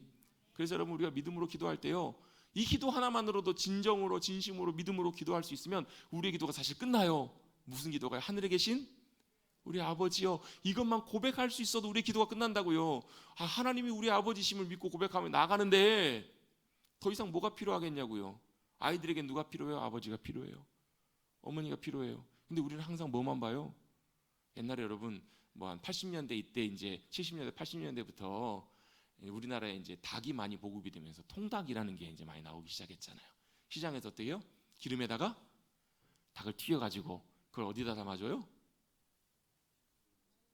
그래서 여러분 우리가 믿음으로 기도할 때요, 이 기도 하나만으로도 진정으로 진심으로 믿음으로 기도할 수 있으면 우리의 기도가 사실 끝나요. 무슨 기도가요? 하늘에 계신 우리 아버지요. 이것만 고백할 수 있어도 우리의 기도가 끝난다고요. 하나님이 우리 아버지심을 믿고 고백하면 나가는데 더 이상 뭐가 필요하겠냐고요. 아이들에게 누가 필요해요? 아버지가 필요해요. 어머니가 필요해요. 근데 우리는 항상 뭐만 봐요? 옛날에 여러분 뭐 한 80년대 이때 이제 70년대 80년대부터 우리나라에 이제 닭이 많이 보급이 되면서 통닭이라는 게 이제 많이 나오기 시작했잖아요. 시장에서 어때요? 기름에다가 닭을 튀겨가지고 그걸 어디다 담아줘요?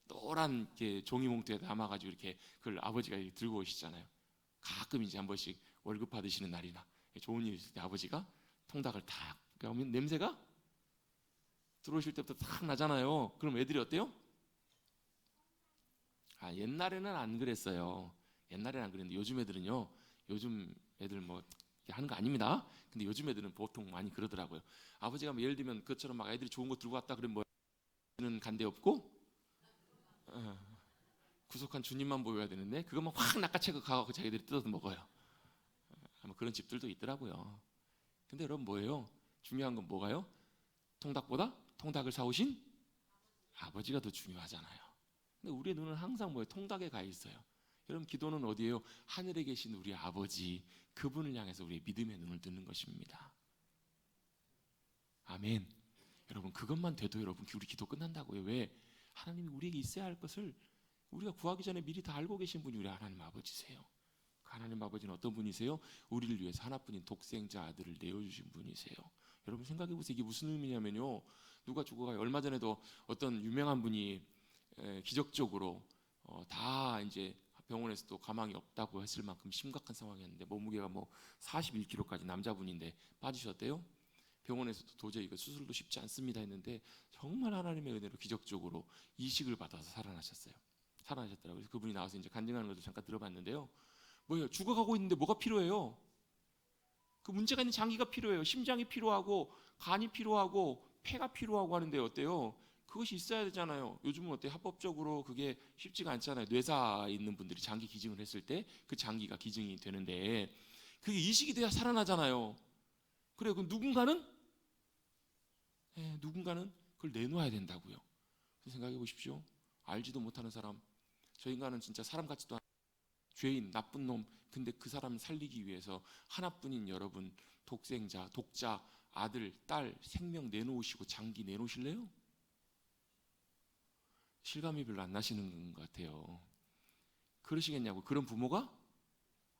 노란 종이 봉투에 담아가지고 이렇게 그걸 아버지가 들고 오시잖아요. 가끔 이제 한 번씩 월급 받으시는 날이나 좋은 일 있을 때 아버지가 통닭을 탁 그러면 냄새가 들어오실 때부터 탁 나잖아요. 그럼 애들이 어때요? 옛날에는 안 그랬어요. 옛날에는 안 그랬는데 요즘 애들은요. 요즘 애들 뭐 하는 거 아닙니다. 근데 요즘 애들은 보통 많이 그러더라고요. 아버지가 뭐 예를 들면 그것처럼 막 애들이 좋은 거 들고 왔다 그러면 뭐는 간대 없고 구속한 주님만 보여야 되는데 그것만 확 낚아채고 가고 자기들이 뜯어서 먹어요. 아마 그런 집들도 있더라고요. 근데 여러분 뭐예요? 중요한 건 뭐가요? 통닭보다 통닭을 사오신 아버지가 더 중요하잖아요. 근데 우리의 눈은 항상 뭐예요? 통닭에 가 있어요. 여러분 기도는 어디예요? 하늘에 계신 우리 아버지, 그분을 향해서 우리의 믿음의 눈을 뜨는 것입니다. 아멘. 여러분 그것만 돼도 여러분 우리 기도 끝난다고요. 왜? 하나님이 우리에게 있어야 할 것을 우리가 구하기 전에 미리 다 알고 계신 분이 우리 하나님 아버지세요. 그 하나님 아버지는 어떤 분이세요? 우리를 위해서 하나뿐인 독생자 아들을 내어주신 분이세요. 여러분 생각해 보세요. 이게 무슨 의미냐면요. 누가 죽어가요. 얼마 전에도 어떤 유명한 분이 기적적으로 다 이제 병원에서도 가망이 없다고 했을 만큼 심각한 상황이었는데 몸무게가 뭐 41kg까지 남자분인데 빠지셨대요. 병원에서도 도저히 이거 수술도 쉽지 않습니다 했는데 정말 하나님의 은혜로 기적적으로 이식을 받아서 살아나셨더라고요. 그래서 그분이 나와서 이제 간증하는 것도 잠깐 들어봤는데요. 뭐예요? 죽어가고 있는데 뭐가 필요해요? 그 문제가 있는 장기가 필요해요. 심장이 필요하고 간이 필요하고 폐가 필요하고 하는데 어때요? 그것이 있어야 되잖아요. 요즘은 어때요? 합법적으로 그게 쉽지가 않잖아요. 뇌사에 있는 분들이 장기 기증을 했을 때 그 장기가 기증이 되는데 그게 이식이 돼야 살아나잖아요. 그래요. 그럼 누군가는 그걸 내놓아야 된다고요. 생각해 보십시오. 알지도 못하는 사람, 저 인간은 진짜 사람 같지도 않은 죄인, 나쁜 놈, 근데 그 사람을 살리기 위해서 하나뿐인 여러분, 독생자, 독자, 아들, 딸 생명 내놓으시고 장기 내놓으실래요? 실감이 별로 안 나시는 것 같아요. 그러시겠냐고. 그런 부모가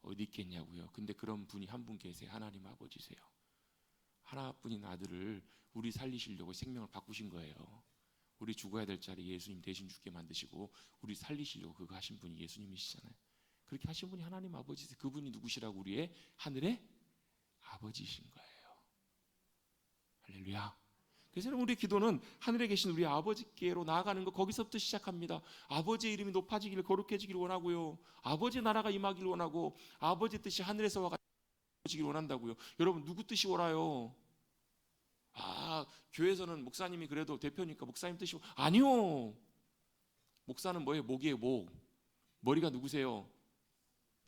어디 있겠냐고요. 근데 그런 분이 한 분 계세요. 하나님 아버지세요. 하나뿐인 아들을 우리 살리시려고 생명을 바꾸신 거예요. 우리 죽어야 될 자리 예수님 대신 죽게 만드시고 우리 살리시려고 그거 하신 분이 예수님이시잖아요. 그렇게 하신 분이 하나님 아버지세요. 그분이 누구시라고? 우리의 하늘의 아버지이신 거예요. 할렐루야. 그래서 우리 기도는 하늘에 계신 우리 아버지께로 나아가는 거, 거기서부터 시작합니다. 아버지의 이름이 높아지기를, 거룩해지기를 원하고요, 아버지의 나라가 임하기를 원하고, 아버지의 뜻이 하늘에서와 같이 이루어지기를 원한다고요. 여러분, 누구 뜻이 옳아요? 교회에서는 목사님이 그래도 대표니까 목사님 뜻이 아니요. 목사는 뭐예요? 목이에요. 목. 머리가 누구세요?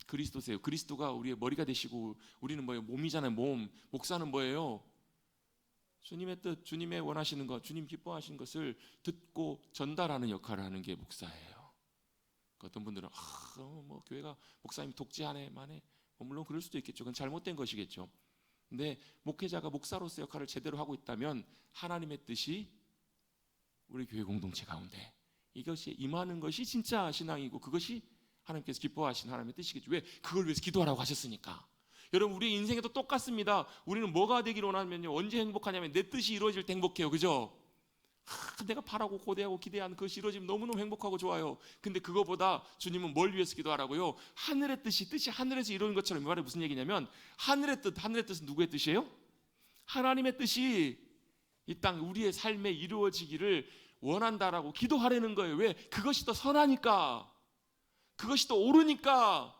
그리스도세요. 그리스도가 우리의 머리가 되시고, 우리는 뭐예요? 몸이잖아요. 몸. 목사는 뭐예요? 주님의 뜻, 주님의 원하시는 것, 주님 기뻐하시는 것을 듣고 전달하는 역할을 하는 게 목사예요. 어떤 분들은 뭐 교회가 목사님 독재하네, 만에, 물론 그럴 수도 있겠죠. 그건 잘못된 것이겠죠. 근데 목회자가 목사로서 역할을 제대로 하고 있다면 하나님의 뜻이 우리 교회 공동체 가운데 이것이 임하는 것이 진짜 신앙이고, 그것이 하나님께서 기뻐하시는 하나님의 뜻이겠죠. 왜? 그걸 위해서 기도하라고 하셨으니까. 여러분, 우리 인생에도 똑같습니다. 우리는 뭐가 되기를 원하면요, 언제 행복하냐면 내 뜻이 이루어질 때 행복해요. 그죠? 내가 바라고 고대하고 기대한 그것이 이루어지면 너무너무 행복하고 좋아요. 근데 그거보다 주님은 뭘 위해서 기도하라고요? 하늘의 뜻이 하늘에서 이루어진 것처럼. 이 말이 무슨 얘기냐면, 하늘의 뜻은 누구의 뜻이에요? 하나님의 뜻이 이 땅 우리의 삶에 이루어지기를 원한다라고 기도하라는 거예요. 왜? 그것이 더 선하니까, 그것이 더 옳으니까,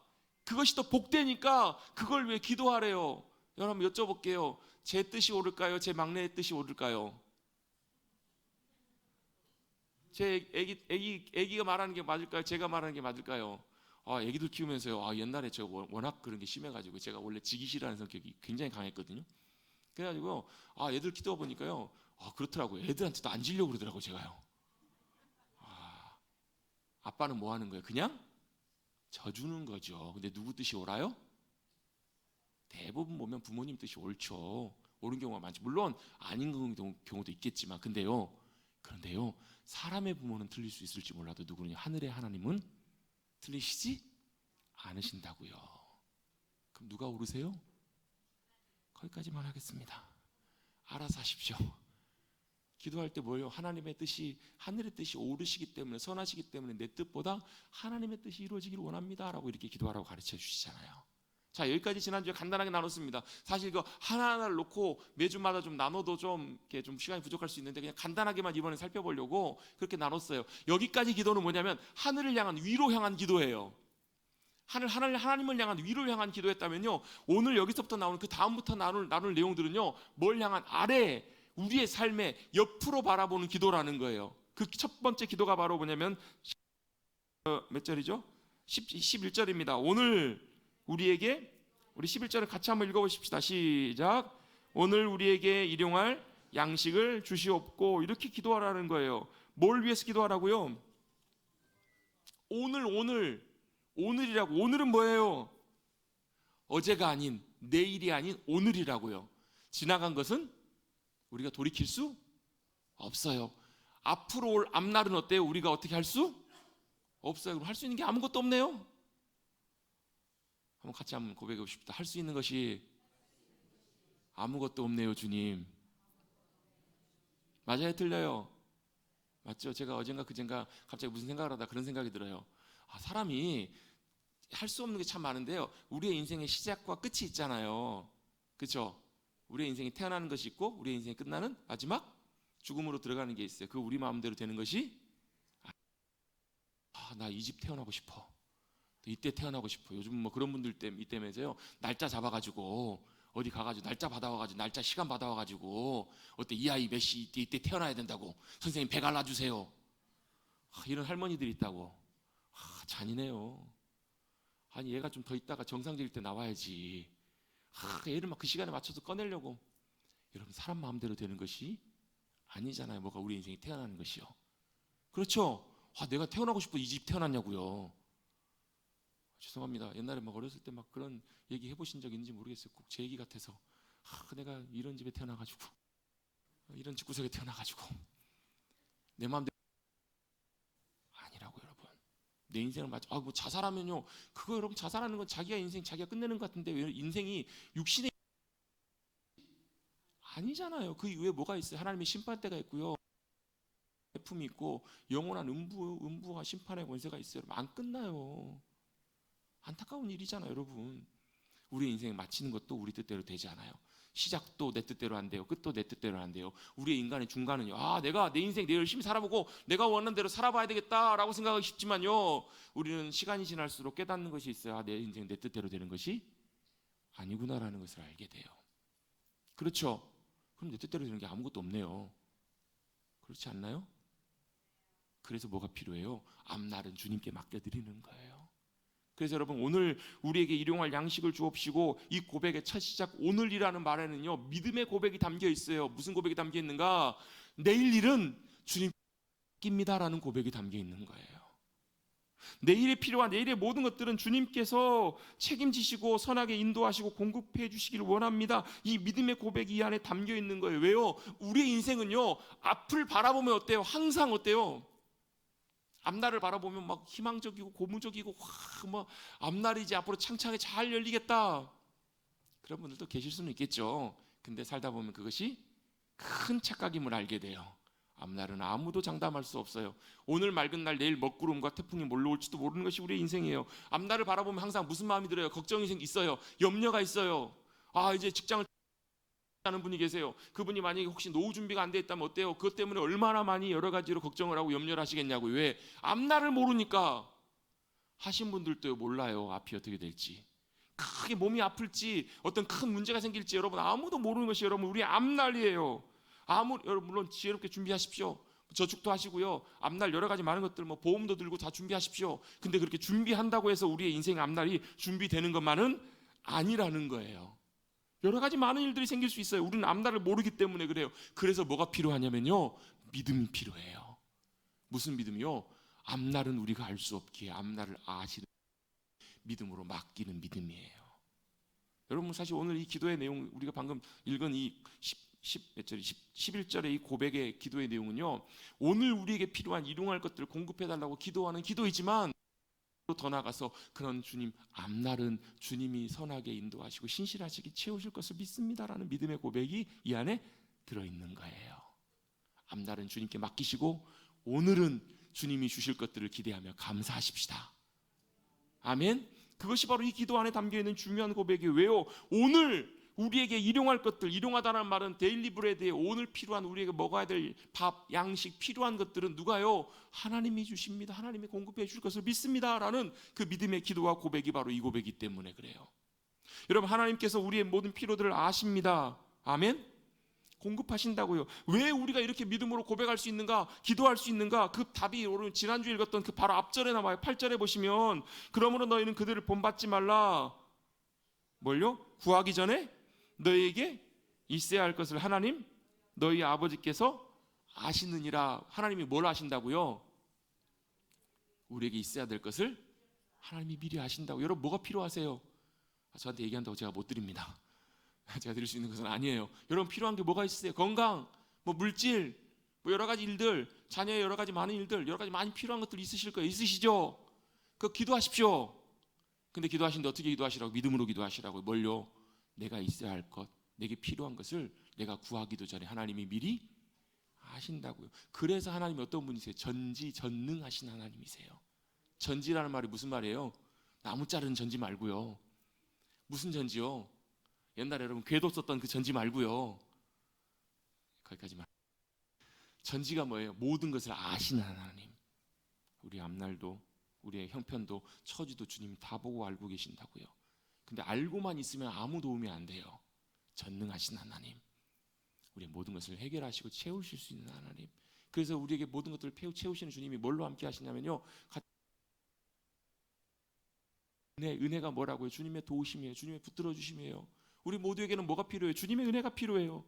그것이 더 복되니까 그걸 왜 기도하래요? 여러분, 여쭤볼게요. 제 뜻이 옳을까요? 제 막내의 뜻이 옳을까요? 제 애기가 말하는 게 맞을까요? 제가 말하는 게 맞을까요? 애기들 키우면서요, 옛날에 제가 워낙 그런 게 심해가지고, 제가 원래 지기 싫어하는 성격이 굉장히 강했거든요. 그래가지고 애들 키워 보니까요, 그렇더라고요. 애들한테도 안 지려고 그러더라고요. 제가요. 아빠는 뭐 하는 거예요? 그냥 져주는 거죠. 근데 누구 뜻이 옳아요? 대부분 보면 부모님 뜻이 옳죠. 옳은 경우가 많죠. 물론 아닌 경우도 있겠지만, 그런데요, 사람의 부모는 틀릴 수 있을지 몰라도 누구냐? 하늘의 하나님은 틀리시지 않으신다고요. 그럼 누가 옳으세요? 거기까지만 하겠습니다. 알아서 하십시오. 기도할 때 뭐예요? 하나님의 뜻이, 하늘의 뜻이 옳으시기 때문에, 선하시기 때문에 내 뜻보다 하나님의 뜻이 이루어지기를 원합니다 라고 이렇게 기도하라고 가르쳐 주시잖아요. 자, 여기까지 지난주에 간단하게 나눴습니다. 사실 이거 하나하나를 놓고 매주마다 좀 나눠도 좀 시간이 부족할 수 있는데, 그냥 간단하게만 이번에 살펴보려고 그렇게 나눴어요. 여기까지 기도는 뭐냐면 하늘을 향한, 위로 향한 기도예요. 하나님을 향한, 위로 향한 기도였다면요, 오늘 여기서부터 나오는 그 다음부터 나눌 내용들은요, 뭘 향한? 아래, 우리의 삶의 옆으로 바라보는 기도라는 거예요. 그 첫 번째 기도가 바로 뭐냐면 몇 절이죠? 11절입니다. 오늘 우리에게, 우리 11절을 같이 한번 읽어보십시다. 시작. 오늘 우리에게 일용할 양식을 주시옵고, 이렇게 기도하라는 거예요. 뭘 위해서 기도하라고요? 오늘이라고. 오늘은 뭐예요? 어제가 아닌, 내일이 아닌 오늘이라고요. 지나간 것은 우리가 돌이킬 수 없어요. 앞으로 올 앞날은 어때요? 우리가 어떻게 할 수 없어요. 할 수 있는 게 아무것도 없네요. 한번 같이 한번 고백해 보십시다. 할 수 있는 것이 아무것도 없네요, 주님. 맞아요, 틀려요? 맞죠? 제가 어젠가 그젠가 갑자기 무슨 생각을 하다 그런 생각이 들어요. 사람이 할 수 없는 게 참 많은데요, 우리의 인생의 시작과 끝이 있잖아요. 그렇죠? 우리의 인생이 태어나는 것이 있고, 우리의 인생이 끝나는 마지막 죽음으로 들어가는 게 있어요. 그 우리 마음대로 되는 것이, 나 이 집 태어나고 싶어, 이때 태어나고 싶어. 요즘 뭐 그런 분들 때문에요, 날짜 잡아가지고 어디 가가지고 날짜 받아와가지고, 날짜 시간 받아와가지고, 어때 이 아이 몇 시 이때 태어나야 된다고, 선생님 배 갈라주세요. 이런 할머니들이 있다고. 잔인해요. 아니, 얘가 좀 더 있다가 정상적일 때 나와야지. 얘를 막 그 시간에 맞춰서 꺼내려고. 여러분, 사람 마음대로 되는 것이 아니잖아요. 뭐가 우리 인생이 태어나는 것이요. 그렇죠? 내가 태어나고 싶어 이 집 태어났냐고요. 죄송합니다. 옛날에 막 어렸을 때 막 그런 얘기 해보신 적 있는지 모르겠어요. 꼭 제 얘기 같아서. 내가 이런 집에 태어나가지고, 이런 집구석에 태어나가지고 내 마음대로 아니라고 여러분. 내 인생을 뭐 자살하면요. 그거 여러분 자살하는 건 자기가 인생 자기가 끝내는 것 같은데 왜 인생이 육신의 아니잖아요. 그 이후에 뭐가 있어요? 하나님의 심판대가 있고요. 품이 있고 영원한 음부와 심판의 권세가 있어요. 여러분 안 끝나요. 안타까운 일이잖아요, 여러분. 우리의 인생 마치는 것도 우리 뜻대로 되지 않아요. 시작도 내 뜻대로 안 돼요. 끝도 내 뜻대로 안 돼요. 우리의 인간의 중간은요. 내가 내 인생 내가 열심히 살아보고 내가 원하는 대로 살아봐야 되겠다라고 생각하기 쉽지만요. 우리는 시간이 지날수록 깨닫는 것이 있어요. 내 인생 내 뜻대로 되는 것이 아니구나라는 것을 알게 돼요. 그렇죠? 그럼 내 뜻대로 되는 게 아무것도 없네요. 그렇지 않나요? 그래서 뭐가 필요해요? 앞날은 주님께 맡겨드리는 거예요. 그래서 여러분 오늘 우리에게 일용할 양식을 주옵시고 이 고백의 첫 시작 오늘이라는 말에는요 믿음의 고백이 담겨 있어요. 무슨 고백이 담겨 있는가? 내일 일은 주님께 맡깁니다라는 고백이 담겨 있는 거예요. 내일에 필요한 내일의 모든 것들은 주님께서 책임지시고 선하게 인도하시고 공급해 주시기를 원합니다. 이 믿음의 고백이 이 안에 담겨 있는 거예요. 왜요? 우리의 인생은요 앞을 바라보면 어때요? 항상 어때요? 앞날을 바라보면 막 희망적이고 고무적이고 막 앞날이지 앞으로 창창하게 잘 열리겠다 그런 분들도 계실 수는 있겠죠. 근데 살다 보면 그것이 큰 착각임을 알게 돼요. 앞날은 아무도 장담할 수 없어요. 오늘 맑은 날 내일 먹구름과 태풍이 몰려올지도 모르는 것이 우리의 인생이에요. 앞날을 바라보면 항상 무슨 마음이 들어요? 걱정이 있어요. 염려가 있어요. 이제 직장을 하는 분이 계세요. 그분이 만약에 혹시 노후 준비가 안 돼 있다면 어때요? 그것 때문에 얼마나 많이 여러 가지로 걱정을 하고 염려를 하시겠냐고요. 왜? 앞날을 모르니까. 하신 분들도 몰라요. 앞이 어떻게 될지. 크게 몸이 아플지 어떤 큰 문제가 생길지 여러분 아무도 모르는 것이 여러분 우리 앞날이에요. 여러분 물론 지혜롭게 준비하십시오. 저축도 하시고요. 앞날 여러 가지 많은 것들 보험도 들고 다 준비하십시오. 근데 그렇게 준비한다고 해서 우리의 인생 앞날이 준비되는 것만은 아니라는 거예요. 여러 가지 많은 일들이 생길 수 있어요. 우리는 앞날을 모르기 때문에 그래요. 그래서 뭐가 필요하냐면요. 믿음이 필요해요. 무슨 믿음이요? 앞날은 우리가 알 수 없기에 앞날을 아시는 믿음으로 맡기는 믿음이에요. 여러분 사실 오늘 이 기도의 내용 우리가 방금 읽은 이 11절의 이 고백의 기도의 내용은요. 오늘 우리에게 필요한 일용할 것들을 공급해달라고 기도하는 기도이지만 더 나아가서 그런 주님 앞날은 주님이 선하게 인도하시고 신실하시게 채우실 것을 믿습니다라는 믿음의 고백이 이 안에 들어있는 거예요. 앞날은 주님께 맡기시고 오늘은 주님이 주실 것들을 기대하며 감사하십시다. 아멘. 그것이 바로 이 기도 안에 담겨있는 중요한 고백이에요. 왜요? 오늘 우리에게 일용할 것들, 일용하다는 말은 데일리 브레드에 오늘 필요한 우리에게 먹어야 될 밥, 양식 필요한 것들은 누가요? 하나님이 주십니다. 하나님이 공급해 줄 것을 믿습니다라는 그 믿음의 기도와 고백이 바로 이 고백이기 때문에 그래요. 여러분 하나님께서 우리의 모든 필요들을 아십니다. 아멘. 공급하신다고요. 왜 우리가 이렇게 믿음으로 고백할 수 있는가? 기도할 수 있는가? 그 답이 오늘 지난주에 읽었던 그 바로 앞절에 나와요. 8절에 보시면 그러므로 너희는 그들을 본받지 말라. 뭘요? 구하기 전에 너희에게 있어야 할 것을 하나님 너희 아버지께서 아시느니라. 하나님이 뭘 아신다고요? 우리에게 있어야 될 것을 하나님이 미리 아신다고. 여러분 뭐가 필요하세요? 저한테 얘기한다고 제가 못 드립니다. 제가 드릴 수 있는 것은 아니에요. 여러분 필요한 게 뭐가 있으세요? 건강, 물질, 여러 가지 일들, 자녀의 여러 가지 많은 일들, 여러 가지 많이 필요한 것들 있으실 거예요. 있으시죠? 그 기도하십시오. 근데 기도하시는데 어떻게 기도하시라고? 믿음으로 기도하시라고. 뭘요? 내가 있어야 할 것, 내게 필요한 것을 내가 구하기도 전에 하나님이 미리 아신다고요. 그래서 하나님이 어떤 분이세요? 전지전능하신 하나님이세요. 전지라는 말이 무슨 말이에요? 나무 자르는 전지 말고요. 무슨 전지요? 옛날에 여러분 궤도 썼던 그 전지 말고요. 거기까지만. 전지가 뭐예요? 모든 것을 아시는 하나님. 우리 앞날도 우리의 형편도 처지도 주님이 다 보고 알고 계신다고요. 근데 알고만 있으면 아무 도움이 안 돼요. 전능하신 하나님, 우리의 모든 것을 해결하시고 채우실 수 있는 하나님. 그래서 우리에게 모든 것들을 채우시는 주님이 뭘로 함께 하시냐면요, 은혜가 뭐라고요? 주님의 도우심이에요. 주님의 붙들어 주심이에요. 우리 모두에게는 뭐가 필요해요? 주님의 은혜가 필요해요.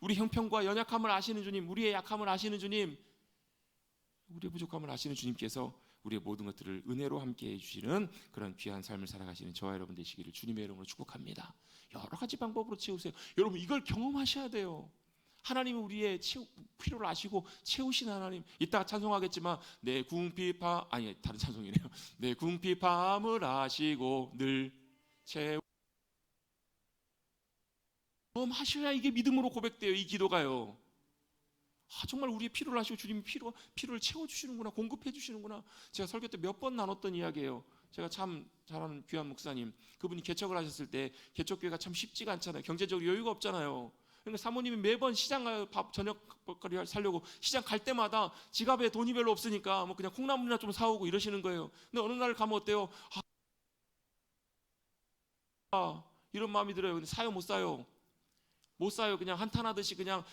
우리 형편과 연약함을 아시는 주님, 우리의 약함을 아시는 주님, 우리의 부족함을 아시는 주님께서 우리의 모든 것들을 은혜로 함께해 주시는 그런 귀한 삶을 살아가시는 저와 여러분 되시기를 주님의 이름으로 축복합니다. 여러 가지 방법으로 채우세요. 여러분 이걸 경험하셔야 돼요. 하나님은 우리의 필요를 아시고 채우신 하나님. 이따가 찬송하겠지만 내 궁핍함, 아니 다른 찬송이네요. 내 궁핍함을 아시고 늘 채우 경험하셔야 이게 믿음으로 고백돼요. 이 기도가요. 정말 우리의 필요를 아시고 주님이 필요를 채워주시는구나, 공급해주시는구나. 제가 설교 때 몇 번 나눴던 이야기예요. 제가 참 잘하는 귀한 목사님, 그분이 개척을 하셨을 때 개척교회가 참 쉽지가 않잖아요. 경제적으로 여유가 없잖아요. 그러니까 사모님이 매번 시장 가요. 밥 저녁거리 살려고 시장 갈 때마다 지갑에 돈이 별로 없으니까 뭐 그냥 콩나물이나 좀 사오고 이러시는 거예요. 근데 어느 날 가면 어때요? 이런 마음이 들어요. 근데 사요 못 사요? 못 사요. 그냥 한탄하듯이 그냥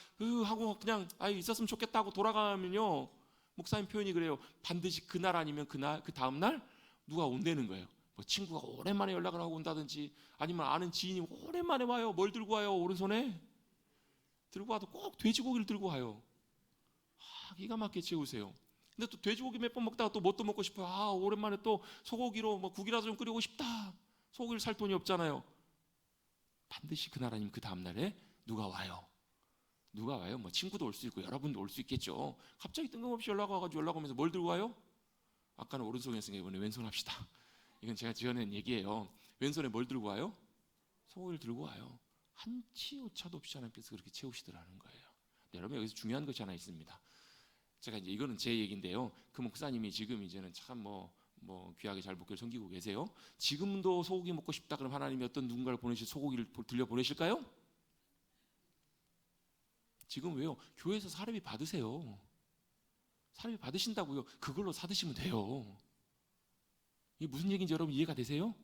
하고 그냥 있었으면 좋겠다 하고 돌아가면요, 목사님 표현이 그래요. 반드시 그날 아니면 그날 그 다음 날 누가 온다는 거예요. 뭐 친구가 오랜만에 연락을 하고 온다든지 아니면 아는 지인이 오랜만에 와요. 뭘 들고 와요? 오른손에 들고 와도 꼭 돼지고기를 들고 와요. 기가 막히게 채우세요. 근데 또 돼지고기 몇 번 먹다가 또 뭣도 먹고 싶어요. 오랜만에 또 소고기로 뭐 국이라도 좀 끓이고 싶다. 소고기를 살 돈이 없잖아요. 반드시 그날 아니면 그 다음 날에 누가 와요. 누가 와요? 뭐 친구도 올 수 있고 여러분도 올 수 있겠죠. 갑자기 뜬금없이 연락 와가지고 연락 오면서 뭘 들고 와요? 아까는 오른손이었으니까 이번에 왼손 합시다. 이건 제가 지어낸 얘기예요. 왼손에 뭘 들고 와요? 소고기를 들고 와요. 한치 오차도 없이 하나님께서 그렇게 채우시더라는 거예요. 여러분 여기서 중요한 것이 하나 있습니다. 제가 이제 이거는 제 얘기인데요. 그 목사님이 지금 이제는 참 뭐 귀하게 잘 목회를 섬기고 계세요. 지금도 소고기 먹고 싶다 그럼 하나님이 어떤 누군가를 보내실 소고기를 들려 보내실까요? 지금 왜요? 교회에서 사례비 받으세요. 사례비 받으신다고요. 그걸로 사드시면 돼요. 이게 무슨 얘기인지 여러분 이해가 되세요?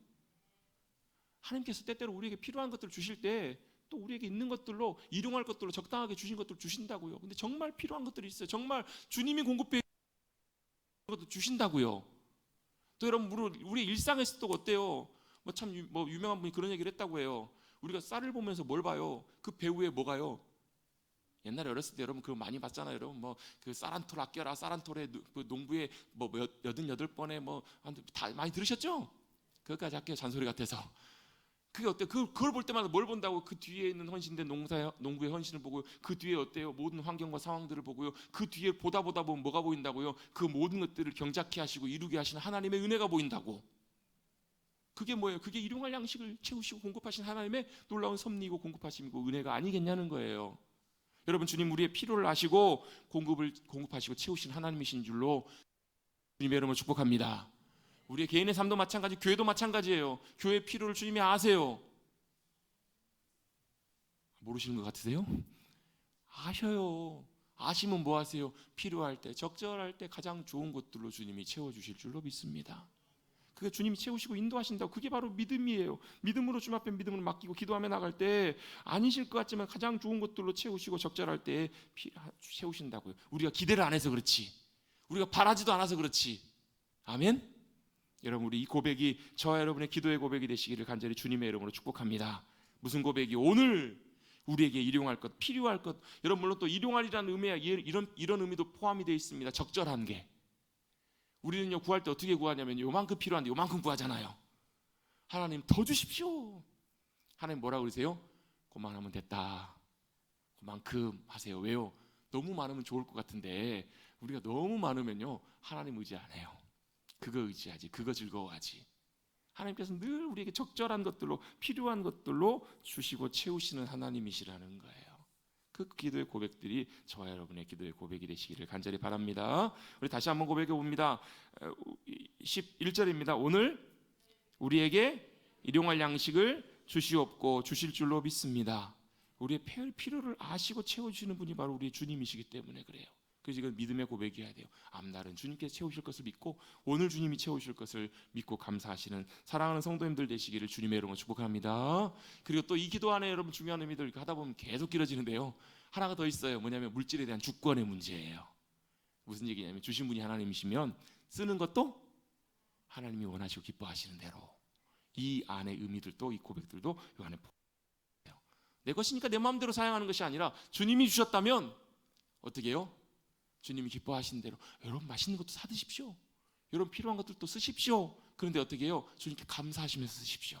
하나님께서 때때로 우리에게 필요한 것들을 주실 때 또 우리에게 있는 것들로 일용할 것들로 적당하게 주신 것들을 주신다고요. 근데 정말 필요한 것들이 있어요. 정말 주님이 공급해 것도 주신다고요. 또 여러분 우리 일상에서도 어때요? 뭐 참 유명한 분이 그런 얘기를 했다고 해요. 우리가 쌀을 보면서 뭘 봐요? 그 배후에 뭐가요? 옛날에 어렸을 때 여러분 그거 많이 봤잖아요. 여러분 뭐 그 쌀 한 톨 아껴라, 쌀 한 톨에 그 농부에 뭐 88번에 뭐 다 많이 들으셨죠? 그것까지 할게요. 잔소리 같아서. 그게 어때요? 그걸 볼 때마다 뭘 본다고? 그 뒤에 있는 헌신된 농부의 헌신을 보고요. 그 뒤에 어때요? 모든 환경과 상황들을 보고요. 그 뒤에 보다 보면 뭐가 보인다고요? 그 모든 것들을 경작케 하시고 이루게 하시는 하나님의 은혜가 보인다고. 그게 뭐예요? 그게 일용할 양식을 채우시고 공급하신 하나님의 놀라운 섭리이고 공급하심이고 은혜가 아니겠냐는 거예요. 여러분 주님 우리의 필요를 아시고 공급하시고 채우신 하나님이신 줄로 주님의 이름으로 축복합니다. 우리의 개인의 삶도 마찬가지, 교회도 마찬가지예요. 교회의 필요를 주님이 아세요. 모르시는 것 같으세요? 아셔요. 아시면 뭐 하세요? 필요할 때, 적절할 때 가장 좋은 것들로 주님이 채워주실 줄로 믿습니다. 그게 주님이 채우시고 인도하신다고. 그게 바로 믿음이에요. 믿음으로 주님 앞에 믿음을 맡기고 기도하며 나갈 때 아니실 것 같지만 가장 좋은 것들로 채우시고 적절할 때 채우신다고요. 우리가 기대를 안 해서 그렇지, 우리가 바라지도 않아서 그렇지. 아멘. 여러분 우리 이 고백이 저와 여러분의 기도의 고백이 되시기를 간절히 주님의 이름으로 축복합니다. 무슨 고백이? 오늘 우리에게 일용할 것, 필요할 것. 여러분 물론 또 일용할이라는 의미야 이런 의미도 포함이 되어 있습니다. 적절한 게. 우리는요 구할 때 어떻게 구하냐면 요만큼 필요한데 요만큼 구하잖아요. 하나님 더 주십시오. 하나님 뭐라고 그러세요? 그만하면 됐다. 그만큼 하세요. 왜요? 너무 많으면 좋을 것 같은데 우리가 너무 많으면요 하나님 의지 안 해요. 그거 의지하지, 그거 즐거워하지. 하나님께서 늘 우리에게 적절한 것들로 필요한 것들로 주시고 채우시는 하나님이시라는 거예요. 그 기도의 고백들이 저와 여러분의 기도의 고백이 되시기를 간절히 바랍니다. 우리 다시 한번 고백해 봅니다. 11절입니다. 오늘 우리에게 일용할 양식을 주시옵고 주실 줄로 믿습니다. 우리의 필요를 아시고 채워주시는 분이 바로 우리의 주님이시기 때문에 그래요. 그래서 이건 믿음의 고백이어야 돼요. 앞날은 주님께서 채우실 것을 믿고 오늘 주님이 채우실 것을 믿고 감사하시는 사랑하는 성도님들 되시기를 주님의 이름으로 축복합니다. 그리고 또 이 기도 안에 여러분 중요한 의미들 하다 보면 계속 길어지는데요. 하나가 더 있어요. 뭐냐면 물질에 대한 주권의 문제예요. 무슨 얘기냐면 주신 분이 하나님이시면 쓰는 것도 하나님이 원하시고 기뻐하시는 대로. 이 안의 의미들도 이 고백들도 이 안에 포함돼요. 내 것이니까 내 마음대로 사용하는 것이 아니라 주님이 주셨다면 어떻게 해요? 주님이 기뻐하시는 대로 여러분 맛있는 것도 사 드십시오. 여러분 필요한 것들 또 쓰십시오. 그런데 어떻게 해요? 주님께 감사하시면서 쓰십시오.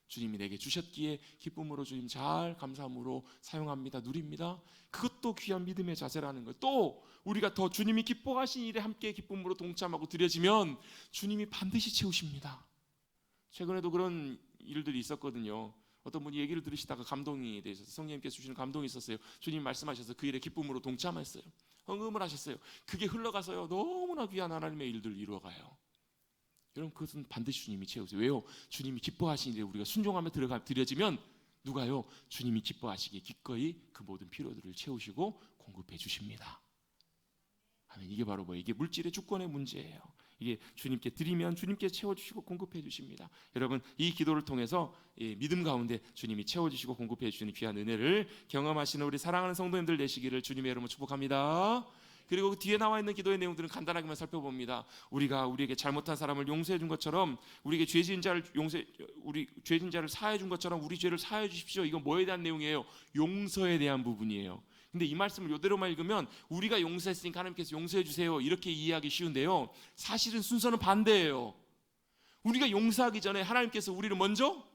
주님이 내게 주셨기에 기쁨으로 주님 잘 감사함으로 사용합니다. 누립니다. 그것도 귀한 믿음의 자세라는 거예요. 또 우리가 더 주님이 기뻐하신 일에 함께 기쁨으로 동참하고 드려지면 주님이 반드시 채우십니다. 최근에도 그런 일들이 있었거든요. 어떤 분이 얘기를 들으시다가 감동이 되셔서 성령님께서 주시는 감동이 있었어요. 주님 말씀하셔서 그 일에 기쁨으로 동참했어요. 헌금을 하셨어요. 그게 흘러가서요 너무나 귀한 하나님의 일들을 이루어가요. 여러분 그것은 반드시 주님이 채우세요. 왜요? 주님이 기뻐하신 일에 우리가 순종하며 드려지면 누가요? 주님이 기뻐하시기에 기꺼이 그 모든 필요들을 채우시고 공급해 주십니다. 아멘. 이게 바로 뭐예요? 이게 물질의 주권의 문제예요. 이게 주님께 드리면 주님께 채워주시고 공급해 주십니다. 여러분 이 기도를 통해서 믿음 가운데 주님이 채워주시고 공급해 주시는 귀한 은혜를 경험하시는 우리 사랑하는 성도님들 되시기를 주님의 이름으로 축복합니다. 그리고 그 뒤에 나와 있는 기도의 내용들은 간단하게만 살펴봅니다. 우리가 우리에게 잘못한 사람을 용서해 준 것처럼 우리에게 죄 지은 자를 사해 준 것처럼 우리 죄를 사해 주십시오. 이건 뭐에 대한 내용이에요? 용서에 대한 부분이에요. 근데 이 말씀을 이대로만 읽으면 우리가 용서했으니까 하나님께서 용서해 주세요 이렇게 이해하기 쉬운데요, 사실은 순서는 반대예요. 우리가 용서하기 전에 하나님께서 우리를 먼저